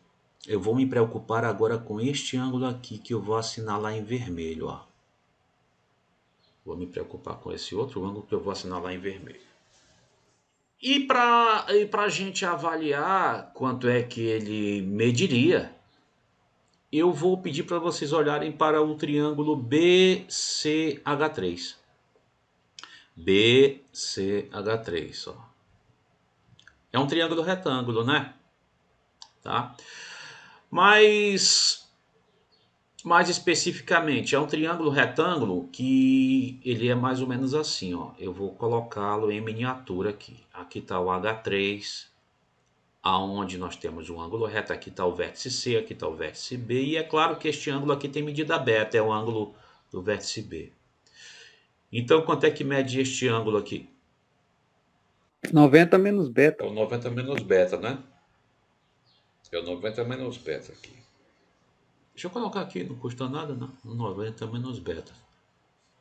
Eu vou me preocupar agora com este ângulo aqui que eu vou assinalar em vermelho, ó. Vou me preocupar com esse outro ângulo que eu vou assinalar em vermelho. E para a gente avaliar quanto é que ele mediria, eu vou pedir para vocês olharem para o triângulo BCH3. BCH3, ó. É um triângulo retângulo, né? Tá? Mas, mais especificamente, é um triângulo retângulo que ele é mais ou menos assim, ó. Eu vou colocá-lo em miniatura aqui. Aqui está o H3, aonde nós temos um ângulo reto. Aqui está o vértice C, aqui está o vértice B. E é claro que este ângulo aqui tem medida beta, é o ângulo do vértice B. Então, quanto é que mede este ângulo aqui? 90 menos beta. É o 90 menos beta, né? É o 90 menos beta aqui. Deixa eu colocar aqui, não custa nada, não. 90 menos beta.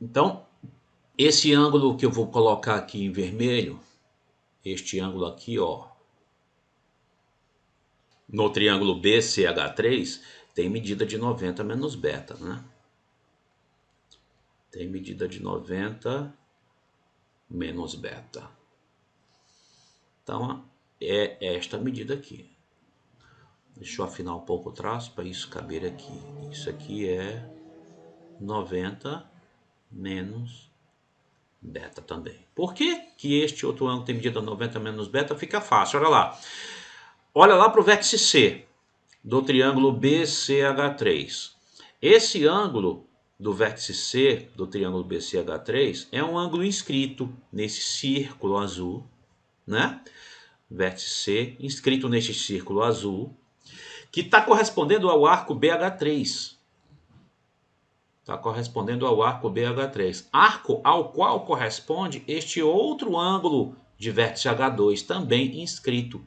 Então, esse ângulo que eu vou colocar aqui em vermelho, este ângulo aqui, ó, no triângulo BCH3, tem medida de 90 menos beta, né? Tem medida de 90 menos beta. Então, é esta medida aqui. Deixa eu afinar um pouco o traço para isso caber aqui. Isso aqui é 90 menos beta também. Por que que este outro ângulo tem medida 90 menos beta? Fica fácil, olha lá. Olha lá para o vértice C do triângulo BCH3. Esse ângulo do vértice C do triângulo BCH3 é um ângulo inscrito nesse círculo azul, né? Vértice C inscrito neste círculo azul, que está correspondendo ao arco BH3. Está correspondendo ao arco BH3. Arco ao qual corresponde este outro ângulo de vértice H2, também inscrito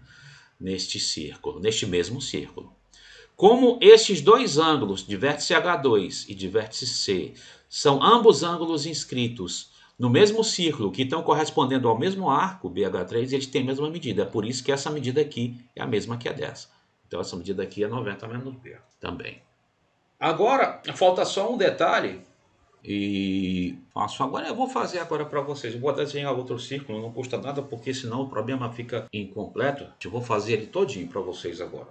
neste círculo, neste mesmo círculo. Como estes dois ângulos de vértice H2 e de vértice C são ambos ângulos inscritos no mesmo círculo, que estão correspondendo ao mesmo arco BH3, eles têm a mesma medida. É por isso que essa medida aqui é a mesma que a dessa. Então essa medida aqui é 90 menos B também. Agora, falta só um detalhe. E eu vou fazer agora para vocês. Eu vou desenhar outro círculo, não custa nada, porque senão o problema fica incompleto. Eu vou fazer ele todinho para vocês agora.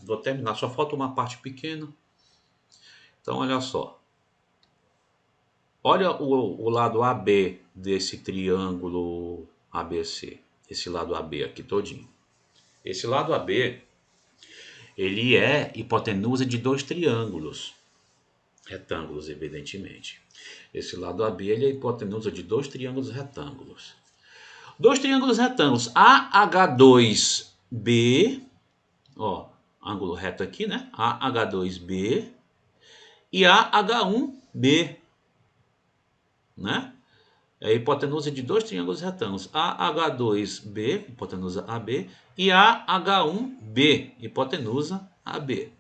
Vou terminar, só falta uma parte pequena. Então, olha só. Olha o lado AB desse triângulo ABC. Esse lado AB aqui todinho. Esse lado AB, ele é hipotenusa de dois triângulos. Retângulos, evidentemente. Esse lado AB ele é a hipotenusa de dois triângulos retângulos. Dois triângulos retângulos AH2B, ó, ângulo reto aqui, né? AH2B e AH1B, né? É a hipotenusa de dois triângulos retângulos AH2B, hipotenusa AB, e AH1B, hipotenusa AB.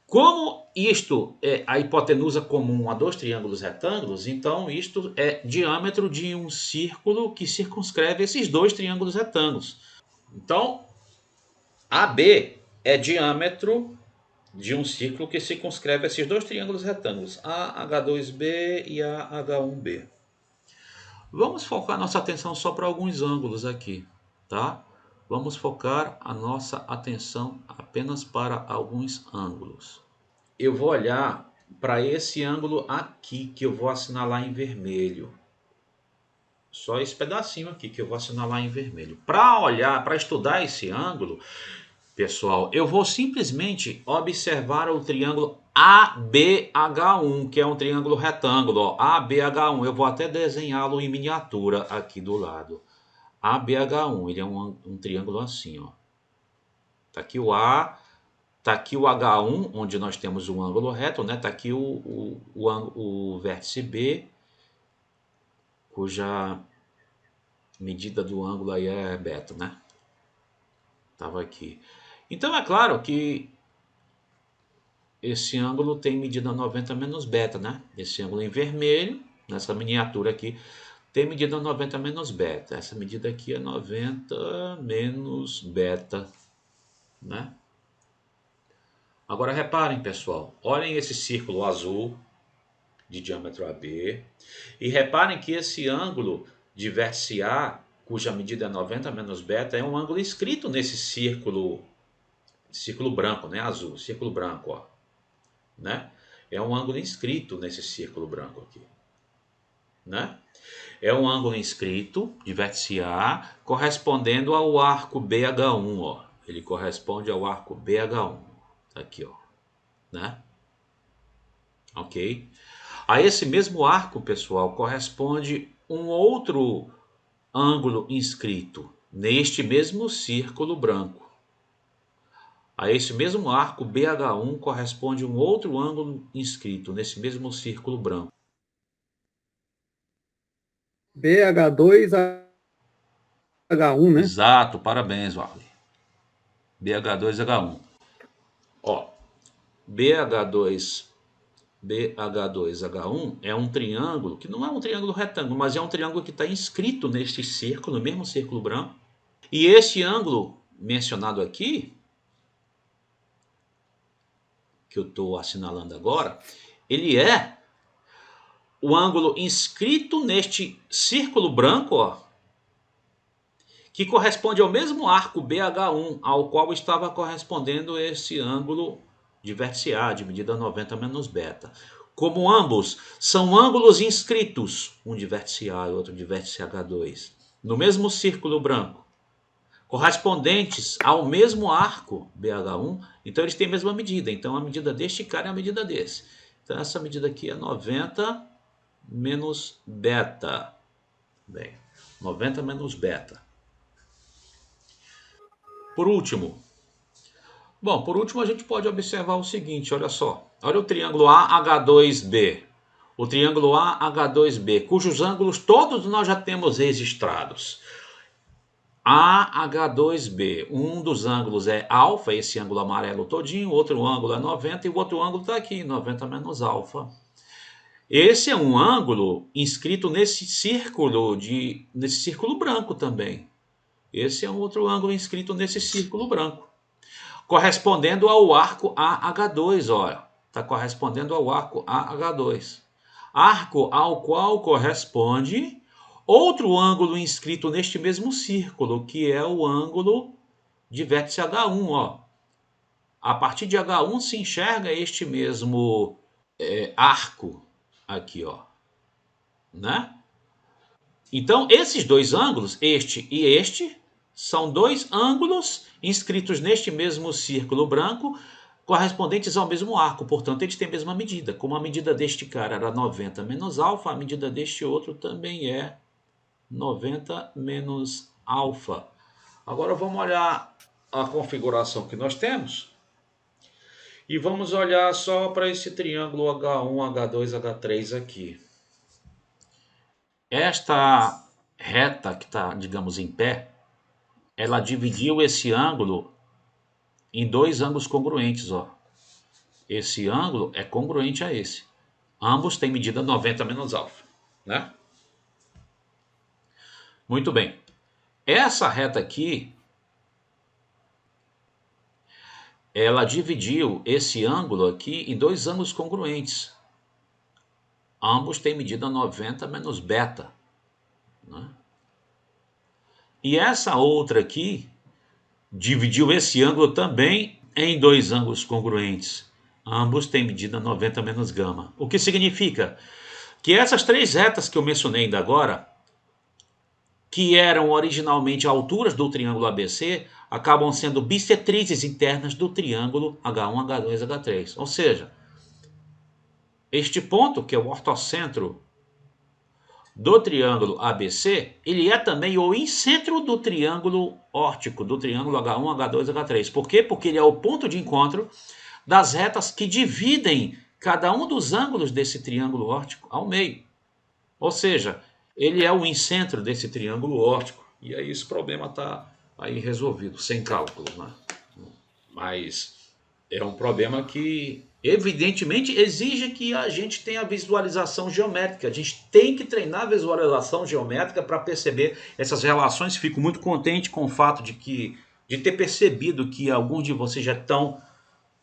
Como isto é a hipotenusa comum a dois triângulos retângulos, então isto é diâmetro de um círculo que circunscreve esses dois triângulos retângulos. Então, AB é diâmetro de um círculo que circunscreve esses dois triângulos retângulos, AH2B e AH1B. Vamos focar nossa atenção só para alguns ângulos aqui, tá? Vamos focar a nossa atenção apenas para alguns ângulos. Eu vou olhar para esse ângulo aqui, que eu vou assinalar em vermelho. Só esse pedacinho aqui que eu vou assinalar em vermelho. Para olhar, para estudar esse ângulo, pessoal, eu vou simplesmente observar o triângulo ABH1, que é um triângulo retângulo. Ó, ABH1, eu vou até desenhá-lo em miniatura aqui do lado. ABH1, ele é um triângulo assim, ó. Tá aqui o A, tá aqui o H1, onde nós temos um ângulo reto, né? Tá aqui o vértice B, cuja medida do ângulo aí é beta, né? Tava aqui. Então é claro que esse ângulo tem medida 90 menos beta, né? Esse ângulo em vermelho, nessa miniatura aqui, tem medida 90 menos beta. Essa medida aqui é 90 menos beta, né? Agora reparem, pessoal, olhem esse círculo azul de diâmetro AB e reparem que esse ângulo de vértice A, cuja medida é 90 menos beta, é um ângulo inscrito nesse círculo branco, né, azul, círculo branco, ó, né? É um ângulo inscrito nesse círculo branco aqui, né? É um ângulo inscrito de vértice A correspondendo ao arco BH1, ó. Ele corresponde ao arco BH1, tá aqui, ó, né? Ok? A esse mesmo arco, pessoal, corresponde um outro ângulo inscrito neste mesmo círculo branco. A esse mesmo arco BH1 corresponde um outro ângulo inscrito nesse mesmo círculo branco. BH2H1, né? Exato, parabéns, Warley. BH2H1. Ó, BH2H1 é um triângulo, que não é um triângulo retângulo, mas é um triângulo que está inscrito neste círculo, no mesmo círculo branco. E este ângulo mencionado aqui, que eu estou assinalando agora, ele é o ângulo inscrito neste círculo branco, ó, que corresponde ao mesmo arco BH1, ao qual estava correspondendo esse ângulo de vértice A, de medida 90 menos beta. Como ambos são ângulos inscritos, um de vértice A e outro de vértice H2, no mesmo círculo branco, correspondentes ao mesmo arco BH1, então eles têm a mesma medida. Então a medida deste cara é a medida desse. Então essa medida aqui é 90 menos beta. Bem, 90 menos beta. Por último, a gente pode observar o seguinte, olha só. Olha o triângulo AH2B. O triângulo AH2B, cujos ângulos todos nós já temos registrados. AH2B, um dos ângulos é alfa, esse ângulo amarelo todinho, outro ângulo é 90 e o outro ângulo está aqui, 90 menos alfa. Esse é um ângulo inscrito nesse círculo branco também. Esse é um outro ângulo inscrito nesse círculo branco, correspondendo ao arco AH2, olha, está correspondendo ao arco AH2. Arco ao qual corresponde outro ângulo inscrito neste mesmo círculo, que é o ângulo de vértice H1, ó. A partir de H1 se enxerga este mesmo arco aqui, ó, né? Então, esses dois ângulos, este e este, são dois ângulos inscritos neste mesmo círculo branco, correspondentes ao mesmo arco. Portanto, eles têm a mesma medida. Como a medida deste cara era 90 menos alfa, a medida deste outro também é 90 menos alfa. Agora vamos olhar a configuração que nós temos. E vamos olhar só para esse triângulo H1, H2, H3 aqui. Esta reta que está, digamos, em pé, ela dividiu esse ângulo em dois ângulos congruentes, ó. Esse ângulo é congruente a esse. Ambos têm medida 90 menos alfa, né? Muito bem. Essa reta aqui, ela dividiu esse ângulo aqui em dois ângulos congruentes. Ambos têm medida 90 menos beta, né? E essa outra aqui dividiu esse ângulo também em dois ângulos congruentes. Ambos têm medida 90 menos gama. O que significa que essas três retas que eu mencionei ainda agora, que eram originalmente alturas do triângulo ABC, acabam sendo bissetrizes internas do triângulo H1, H2, H3. Ou seja, este ponto, que é o ortocentro do triângulo ABC, ele é também o incentro do triângulo órtico, do triângulo H1, H2, H3. Por quê? Porque ele é o ponto de encontro das retas que dividem cada um dos ângulos desse triângulo órtico ao meio. Ou seja, ele é o incentro desse triângulo órtico. E aí esse problema está aí resolvido, sem cálculo, né? Mas é um problema que evidentemente exige que a gente tenha visualização geométrica. A gente tem que treinar a visualização geométrica para perceber essas relações. Fico muito contente com o fato de ter percebido que alguns de vocês já estão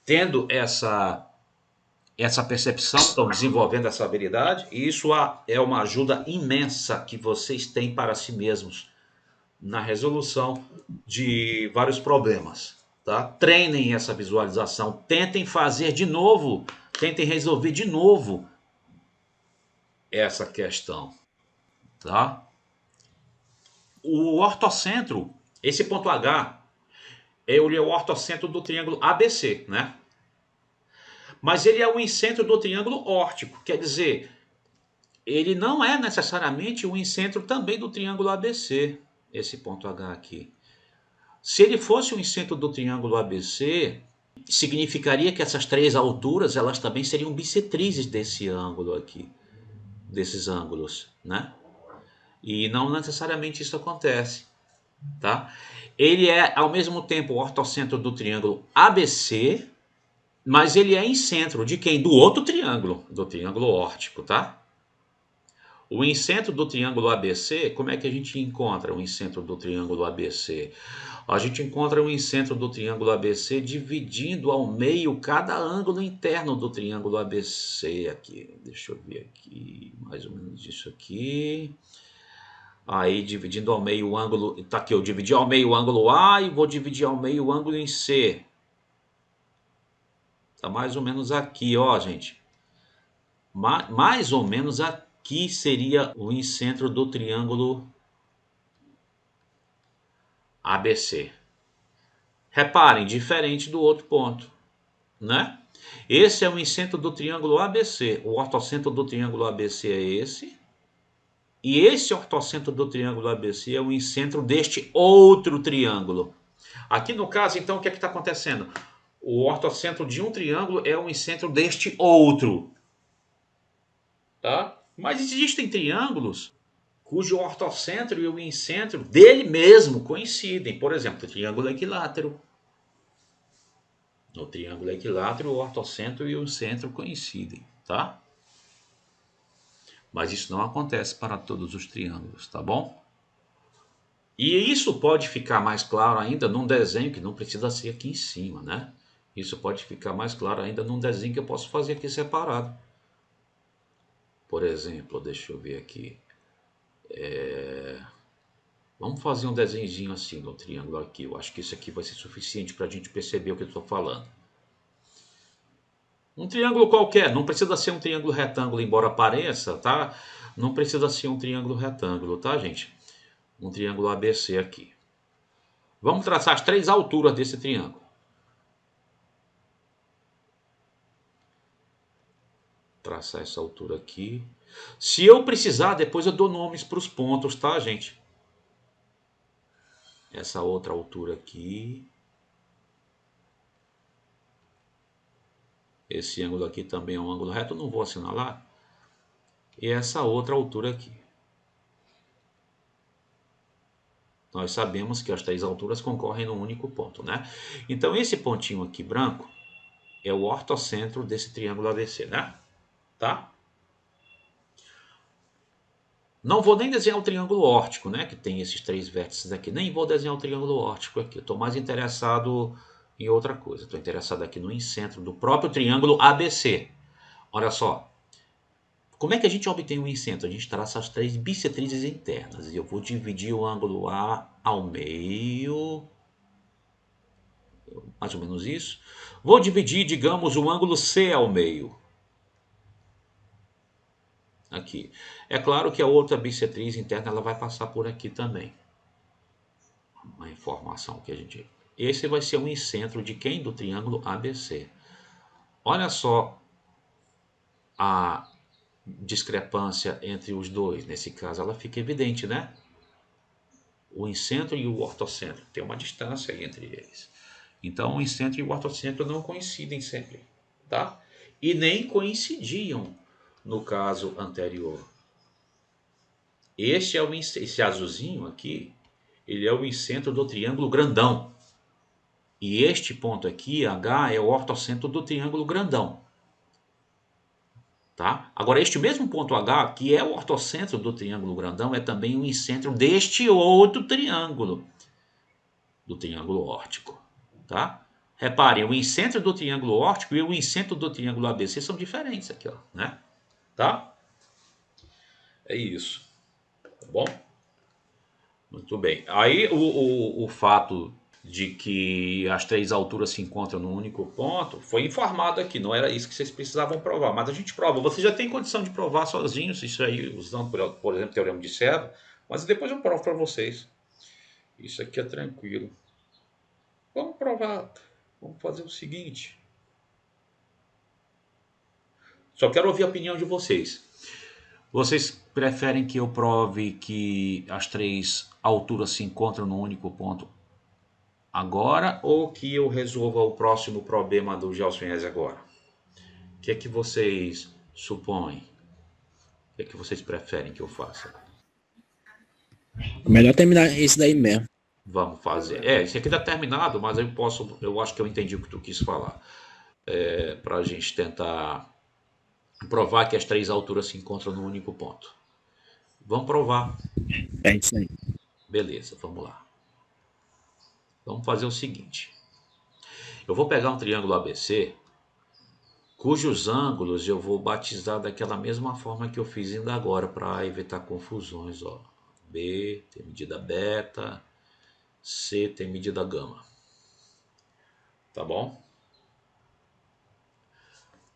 tendo essa percepção, estão desenvolvendo essa habilidade, e isso é uma ajuda imensa que vocês têm para si mesmos na resolução de vários problemas. Tá? Treinem essa visualização, tentem fazer de novo, tentem resolver de novo essa questão. Tá? O ortocentro, esse ponto H, ele é o ortocentro do triângulo ABC, né? Mas ele é o incentro do triângulo órtico, quer dizer, ele não é necessariamente o incentro também do triângulo ABC, esse ponto H aqui. Se ele fosse o incentro do triângulo ABC, significaria que essas três alturas, elas também seriam bissetrizes desse ângulo aqui, desses ângulos, né? E não necessariamente isso acontece, tá? Ele é, ao mesmo tempo, o ortocentro do triângulo ABC Mas ele é incentro de quem? Do outro triângulo, do triângulo órtico, tá? O incentro do triângulo ABC, como é que a gente encontra o incentro do triângulo ABC? A gente encontra o incentro do triângulo ABC dividindo ao meio cada ângulo interno do triângulo ABC aqui. Deixa eu ver aqui, mais ou menos isso aqui. Aí dividindo ao meio o ângulo, tá aqui, eu dividi ao meio o ângulo A e vou dividir ao meio o ângulo em C. Tá mais ou menos aqui, ó, gente. Mais ou menos aqui seria o incentro do triângulo ABC. Reparem, diferente do outro ponto, né? Esse é o incentro do triângulo ABC. O ortocentro do triângulo ABC é esse. E esse ortocentro do triângulo ABC é o incentro deste outro triângulo. Aqui no caso, então, o que é que está acontecendo? O ortocentro de um triângulo é o incentro deste outro. Tá? Mas existem triângulos cujo ortocentro e o incentro dele mesmo coincidem. Por exemplo, o triângulo equilátero. No triângulo equilátero, o ortocentro e o centro coincidem, tá? Mas isso não acontece para todos os triângulos, tá bom? E isso pode ficar mais claro ainda num desenho que não precisa ser aqui em cima, né? Isso pode ficar mais claro ainda num desenho que eu posso fazer aqui separado. Por exemplo, deixa eu ver aqui. Vamos fazer um desenhozinho assim no triângulo aqui. Eu acho que isso aqui vai ser suficiente para a gente perceber o que eu estou falando. Um triângulo qualquer, não precisa ser um triângulo retângulo, embora pareça, tá? Não precisa ser um triângulo retângulo, tá, gente? Um triângulo ABC aqui. Vamos traçar as 3 alturas desse triângulo. Traçar essa altura aqui. Se eu precisar, depois eu dou nomes para os pontos, tá, gente? Essa outra altura aqui. Esse ângulo aqui também é um ângulo reto, eu não vou assinalar. E essa outra altura aqui. Nós sabemos que as 3 alturas concorrem num único ponto, né? Então, esse pontinho aqui branco é o ortocentro desse triângulo ABC, né? Tá? Não vou nem desenhar o triângulo órtico, né? Que tem esses 3 vértices aqui. Nem vou desenhar o triângulo órtico aqui. Eu estou mais interessado em outra coisa. Estou interessado aqui no incentro do próprio triângulo ABC. Olha só. Como é que a gente obtém o incentro? A gente traça as 3 bissetrizes internas. E eu vou dividir o ângulo A ao meio. Mais ou menos isso. Vou dividir, digamos, o ângulo C ao meio. Aqui. É claro que a outra bissetriz interna ela vai passar por aqui também. Uma informação que a gente... Esse vai ser o incentro de quem? Do triângulo ABC. Olha só a discrepância entre os dois. Nesse caso ela fica evidente, né? O incentro e o ortocentro. Tem uma distância aí entre eles. Então o incentro e o ortocentro não coincidem sempre, tá? E nem coincidiam no caso anterior. Esse azulzinho aqui, ele é o incentro do triângulo grandão. E este ponto aqui, H, é o ortocentro do triângulo grandão. Tá? Agora, este mesmo ponto H, que é o ortocentro do triângulo grandão, é também o incentro deste outro triângulo, do triângulo órtico. Tá? Reparem, o incentro do triângulo órtico e o incentro do triângulo ABC são diferentes aqui, ó, né? Tá? É isso. Tá bom? Muito bem. Aí o fato de que as 3 alturas se encontram num único ponto foi informado aqui, não era isso que vocês precisavam provar, mas a gente prova. Você já tem condição de provar sozinhos isso aí, usando, por exemplo, o teorema de Serra, mas depois eu provo para vocês. Isso aqui é tranquilo. Vamos provar. Vamos fazer o seguinte. Só quero ouvir a opinião de vocês. Vocês preferem que eu prove que as 3 alturas se encontram num único ponto agora ou que eu resolva o próximo problema do Gelsonese agora? O que é que vocês supõem? O que é que vocês preferem que eu faça? Melhor terminar esse daí mesmo. Vamos fazer. Esse aqui está terminado, mas eu acho que eu entendi o que tu quis falar. para a gente tentar provar que as três alturas se encontram no único ponto. Vamos provar. É isso aí. Beleza, vamos lá. Vamos fazer o seguinte. Eu vou pegar um triângulo ABC, cujos ângulos eu vou batizar daquela mesma forma que eu fiz ainda agora, para evitar confusões. Ó. B tem medida beta, C tem medida gama. Tá bom?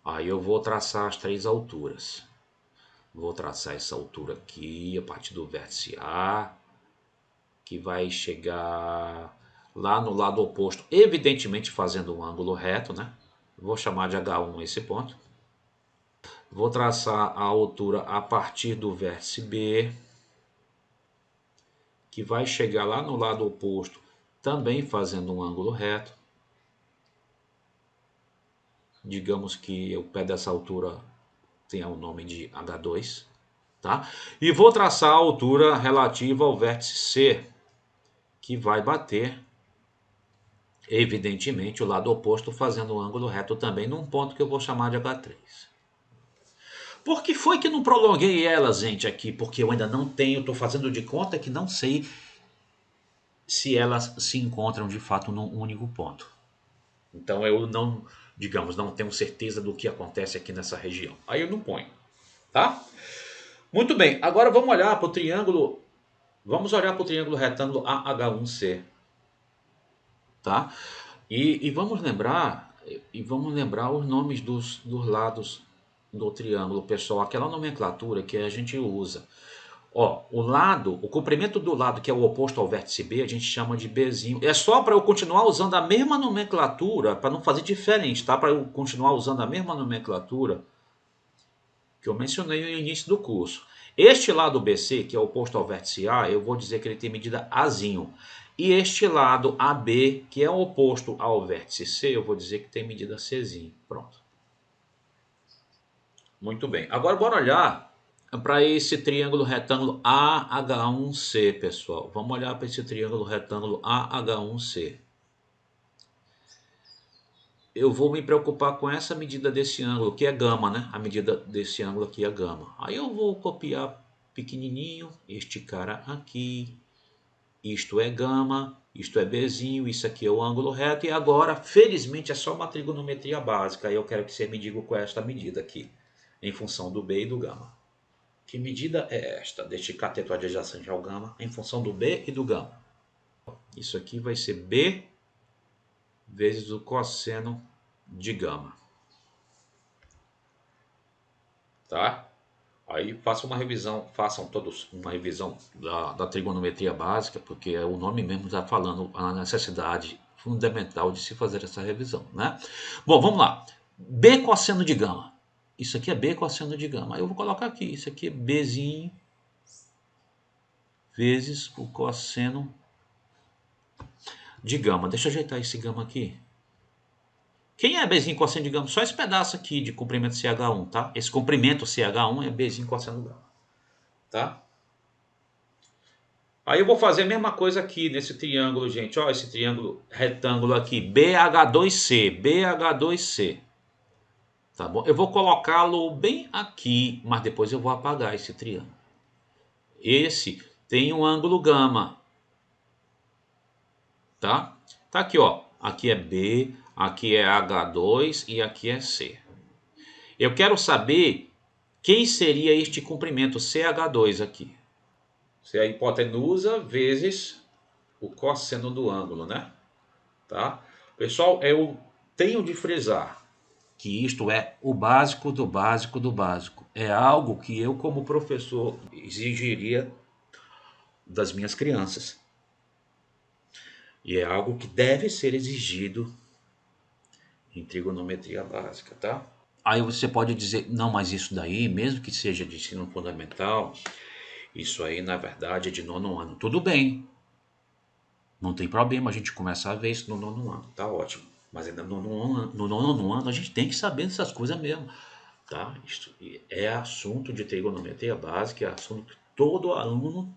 Aí eu vou traçar as três alturas. Vou traçar essa altura aqui, a partir do vértice A, que vai chegar lá no lado oposto, evidentemente fazendo um ângulo reto, né? Vou chamar de H1 esse ponto. Vou traçar a altura a partir do vértice B, que vai chegar lá no lado oposto, também fazendo um ângulo reto. Digamos que o pé dessa altura tenha o nome de H2, tá? E vou traçar a altura relativa ao vértice C, que vai bater, evidentemente, o lado oposto, fazendo um ângulo reto também, num ponto que eu vou chamar de H3. Por que foi que não prolonguei elas, gente, aqui? Porque eu ainda não tenho, estou fazendo de conta que não sei se elas se encontram de fato num único ponto. Então eu não, digamos, não tenho certeza do que acontece aqui nessa região. Aí eu não ponho, tá? Muito bem, agora vamos olhar para o triângulo, retângulo AH1C, tá? E vamos lembrar os nomes dos lados do triângulo, pessoal, aquela nomenclatura que a gente usa. Ó, o comprimento do lado que é o oposto ao vértice B, a gente chama de Bzinho. É só para eu continuar usando a mesma nomenclatura, para não fazer diferente, tá? Para eu continuar usando a mesma nomenclatura que eu mencionei no início do curso. Este lado BC, que é o oposto ao vértice A, eu vou dizer que ele tem medida Azinho. E este lado AB, que é o oposto ao vértice C, eu vou dizer que tem medida Czinho. Pronto. Muito bem. Agora bora olhar para esse triângulo retângulo AH1C, pessoal. Vamos olhar para esse triângulo retângulo AH1C. Eu vou me preocupar com essa medida desse ângulo, que é gama, né? A medida desse ângulo aqui é gama. Aí eu vou copiar pequenininho este cara aqui. Isto é gama, isto é Bzinho, isso aqui é o ângulo reto. E agora, felizmente, é só uma trigonometria básica. Aí eu quero que você me diga qual é esta medida aqui, em função do B e do gama. Que medida é esta deste cateto adjacente ao gama em função do B e do gama? Isso aqui vai ser B vezes o cosseno de gama. Tá? Aí façam todos uma revisão da trigonometria básica, porque o nome mesmo está falando a necessidade fundamental de se fazer essa revisão, né? Bom, vamos lá. B cosseno de gama. Isso aqui é B cosseno de gama. Aí eu vou colocar aqui, isso aqui é Bzinho vezes o cosseno de gama. Deixa eu ajeitar esse gama aqui. Quem é Bzinho cosseno de gama? Só esse pedaço aqui de comprimento CH1, tá? Esse comprimento CH1 é Bzinho cosseno de gama, tá? Aí eu vou fazer a mesma coisa aqui nesse triângulo, gente. Ó, esse triângulo retângulo aqui, BH2C. Tá bom? Eu vou colocá-lo bem aqui, mas depois eu vou apagar esse triângulo. Esse tem um ângulo gama. Tá? Tá aqui, ó. Aqui é B, aqui é H2 e aqui é C. Eu quero saber quem seria este comprimento CH2 aqui. Se é a hipotenusa vezes o cosseno do ângulo, né? Tá? Pessoal, eu tenho de frisar que isto é o básico do básico do básico. É algo que eu, como professor, exigiria das minhas crianças. E é algo que deve ser exigido em trigonometria básica, tá? Aí você pode dizer, não, mas isso daí, mesmo que seja de ensino fundamental, isso aí na verdade é de nono ano. Tudo bem, não tem problema a gente começar a ver isso no nono ano, tá ótimo. Mas ainda no nono ano a gente tem que saber dessas coisas mesmo, tá? Isso é assunto de trigonometria básica, é assunto que todo aluno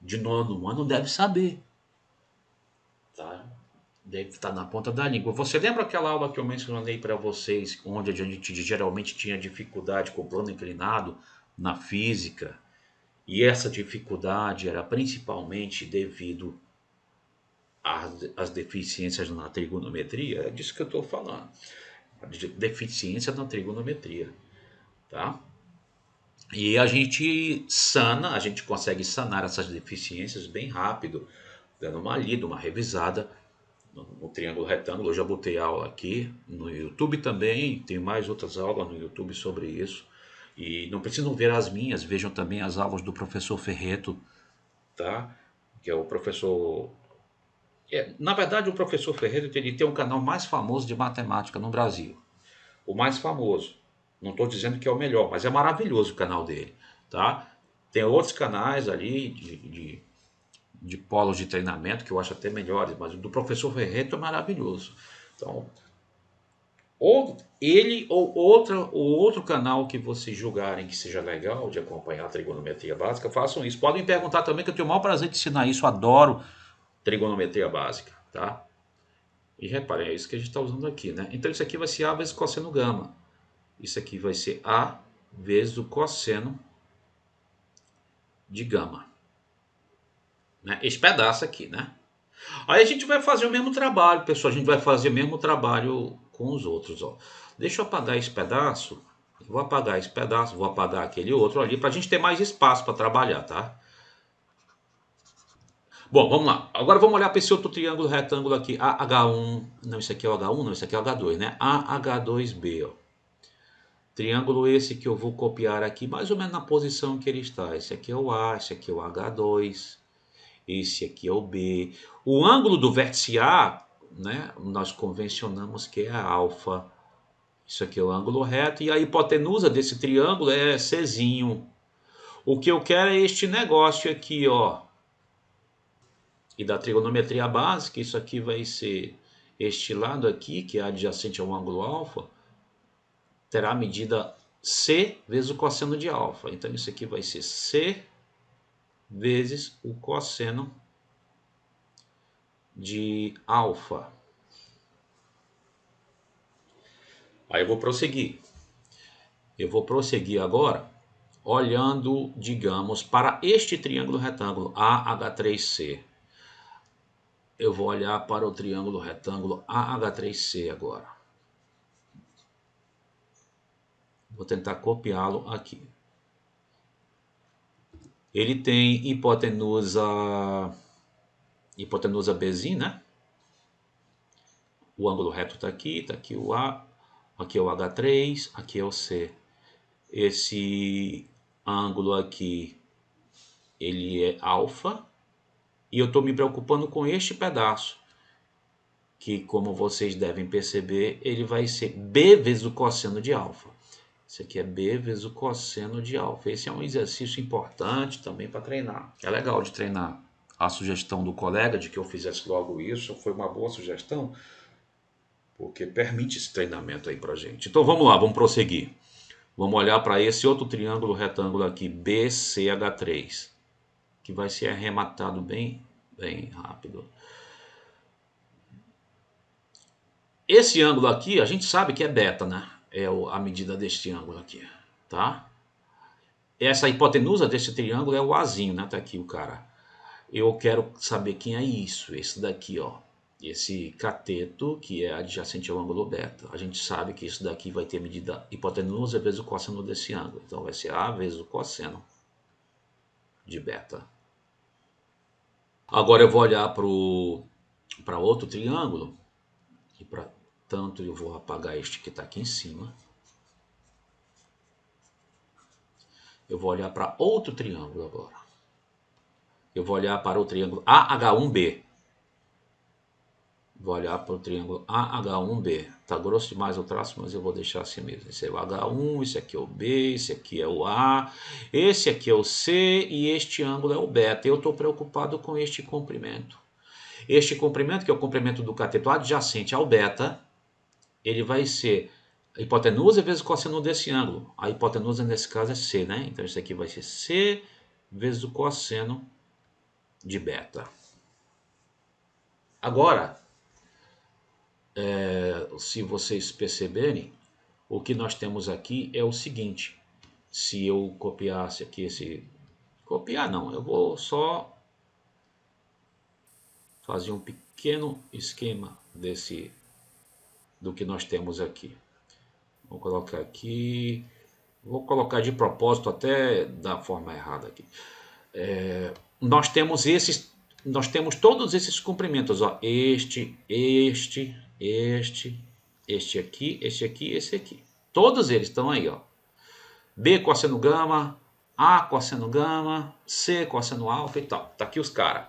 de nono ano deve saber, tá? Deve estar na ponta da língua. Você lembra aquela aula que eu mencionei para vocês, onde a gente geralmente tinha dificuldade com o plano inclinado na física? E essa dificuldade era principalmente devido às deficiências na trigonometria? É disso que eu estou falando. Deficiência na trigonometria, tá? E a gente consegue sanar essas deficiências bem rápido, dando uma lida, uma revisada no triângulo retângulo. Eu já botei aula aqui no YouTube também, tem mais outras aulas no YouTube sobre isso. E não precisam ver as minhas, vejam também as aulas do professor Ferreto, tá? Que é o professor... na verdade, o professor Ferreto ele tem um canal mais famoso de matemática no Brasil. O mais famoso. Não estou dizendo que é o melhor, mas é maravilhoso o canal dele, tá? Tem outros canais ali de polos de treinamento que eu acho até melhores, mas o do professor Ferreto é maravilhoso. Então, ou ele ou outro canal que vocês julgarem que seja legal de acompanhar a trigonometria básica, façam isso. Podem me perguntar também, que eu tenho o maior prazer de ensinar isso, adoro trigonometria básica, tá? E reparem, é isso que a gente está usando aqui, né? Então isso aqui vai ser A vezes cosseno gama. Isso aqui vai ser A vezes o cosseno de gama. Né? Esse pedaço aqui, né? Aí a gente vai fazer o mesmo trabalho, pessoal. A gente vai fazer o mesmo trabalho com os outros, ó. Deixa eu apagar esse pedaço. Vou apagar esse pedaço, vou apagar aquele outro ali, para a gente ter mais espaço para trabalhar, tá? Bom, vamos lá. Agora vamos olhar para esse outro triângulo retângulo aqui. AH1. Não, isso aqui é o H1, não, isso aqui é o H2, né? AH2B, ó. Triângulo esse que eu vou copiar aqui, mais ou menos na posição que ele está. Esse aqui é o A, esse aqui é o H2. Esse aqui é o B. O ângulo do vértice A, né, nós convencionamos que é a alfa. Isso aqui é o ângulo reto. E a hipotenusa desse triângulo é Czinho. O que eu quero é este negócio aqui, ó. E da trigonometria básica, isso aqui vai ser este lado aqui, que é adjacente ao ângulo alfa, terá a medida C vezes o cosseno de alfa. Então isso aqui vai ser C vezes o cosseno de alfa. Aí eu vou prosseguir. Eu vou prosseguir agora olhando, digamos, para este triângulo retângulo AH3C. Eu vou olhar para o triângulo retângulo AH3C agora. Vou tentar copiá-lo aqui. Ele tem hipotenusa Bzinho, né? O ângulo reto está aqui o A, aqui é o H3, aqui é o C. Esse ângulo aqui, ele é alfa, e eu estou me preocupando com este pedaço, que como vocês devem perceber, ele vai ser B vezes o cosseno de alfa. Esse aqui é B vezes o cosseno de alfa. Esse é um exercício importante também para treinar. É legal de treinar. A sugestão do colega de que eu fizesse logo isso foi uma boa sugestão, porque permite esse treinamento aí pra gente. Então vamos lá, vamos prosseguir. Vamos olhar para esse outro triângulo retângulo aqui, BCH3, que vai ser arrematado bem rápido. Esse ângulo aqui, a gente sabe que é beta, né? É a medida deste ângulo aqui, tá? Essa hipotenusa desse triângulo é o Azinho, né? Tá aqui o cara. Eu quero saber quem é isso, esse daqui, ó. Esse cateto, que é adjacente ao ângulo beta. A gente sabe que isso daqui vai ter medida hipotenusa vezes o cosseno desse ângulo. Então vai ser A vezes o cosseno de beta. Agora eu vou olhar para outro triângulo. E para tanto eu vou apagar este que está aqui em cima. Eu vou olhar para outro triângulo agora. Eu vou olhar para o triângulo AH1B. Vou olhar para o triângulo AH1B. Tá grosso demais o traço, mas eu vou deixar assim mesmo. Esse é o H1, esse aqui é o B, esse aqui é o A, esse aqui é o C e este ângulo é o beta. Eu estou preocupado com este comprimento. Este comprimento, que é o comprimento do cateto adjacente ao beta, ele vai ser a hipotenusa vezes o cosseno desse ângulo. A hipotenusa nesse caso é C, né? Então isso aqui vai ser C vezes o cosseno de beta. Agora, se vocês perceberem, o que nós temos aqui é o seguinte. Se eu copiasse aqui esse... Copiar não, eu vou só fazer um pequeno esquema do que nós temos aqui. Vou colocar aqui... Vou colocar de propósito até da forma errada aqui. Nós temos todos esses comprimentos, ó. Este aqui, esse aqui. Todos eles estão aí, ó. B cosseno gama, A cosseno gama, C cosseno alfa e tal. Tá aqui os caras.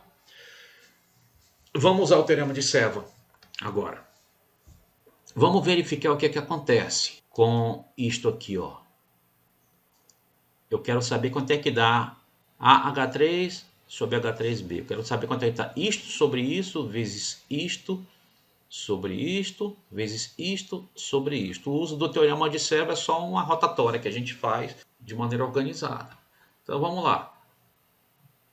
Vamos usar o teorema de Seva agora. Vamos verificar o que é que acontece com isto aqui, ó. Eu quero saber quanto é que dá AH3 sobre H3B. Eu quero saber quanto é que está isto sobre isso, vezes isto, sobre isto, vezes isto, sobre isto. O uso do teorema de Seva é só uma rotatória que a gente faz de maneira organizada. Então vamos lá.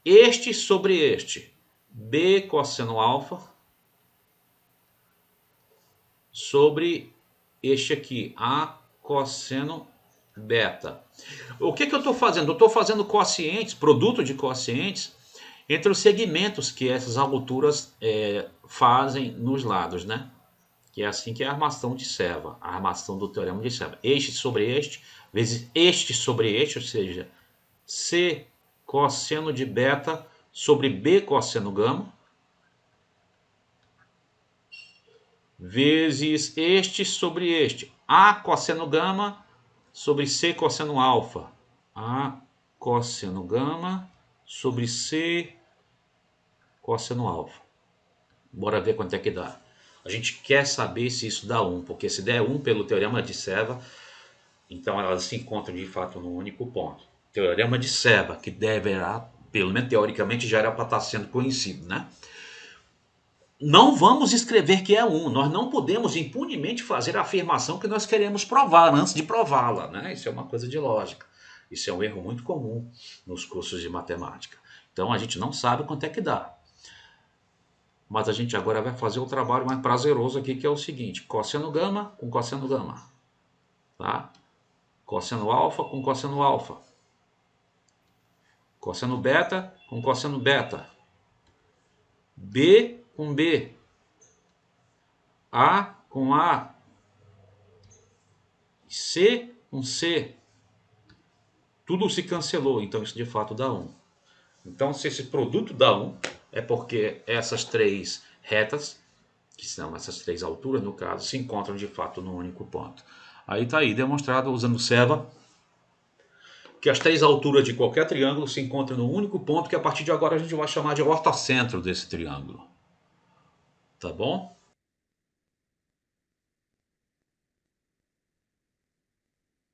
Este sobre este. B cosseno alfa sobre este aqui. A cosseno beta. O que eu estou fazendo? Eu estou fazendo quocientes, produto de quocientes, entre os segmentos que essas alturas fazem nos lados, né? Que é assim que é a armação de Seva, a armação do teorema de Seva. Este sobre este, vezes este sobre este, ou seja, C cosseno de beta sobre B cosseno gama, vezes este sobre este, A cosseno gama sobre C cosseno alfa. A cosseno gama sobre C cosseno alfa. Bora ver quanto é que dá. A gente quer saber se isso dá 1, porque se der 1 pelo teorema de Seva, então elas se encontram de fato num único ponto. Teorema de Seva, que deverá, pelo menos teoricamente, já era para estar sendo conhecido, né? Não vamos escrever que é 1. Nós não podemos impunemente fazer a afirmação que nós queremos provar antes de prová-la, né? Isso é uma coisa de lógica. Isso é um erro muito comum nos cursos de matemática. Então a gente não sabe quanto é que dá. Mas a gente agora vai fazer o trabalho mais prazeroso aqui, que é o seguinte. Cosseno gama com cosseno gama. Tá? Cosseno alfa com cosseno alfa. Cosseno beta com cosseno beta. B com B, A com A, C com C, tudo se cancelou, então isso de fato dá 1. Então se esse produto dá 1, é porque essas três retas, que são essas três alturas no caso, se encontram de fato num único ponto. Aí está aí demonstrado usando Seva, que as três alturas de qualquer triângulo se encontram num único ponto, que a partir de agora a gente vai chamar de ortocentro desse triângulo. Tá bom?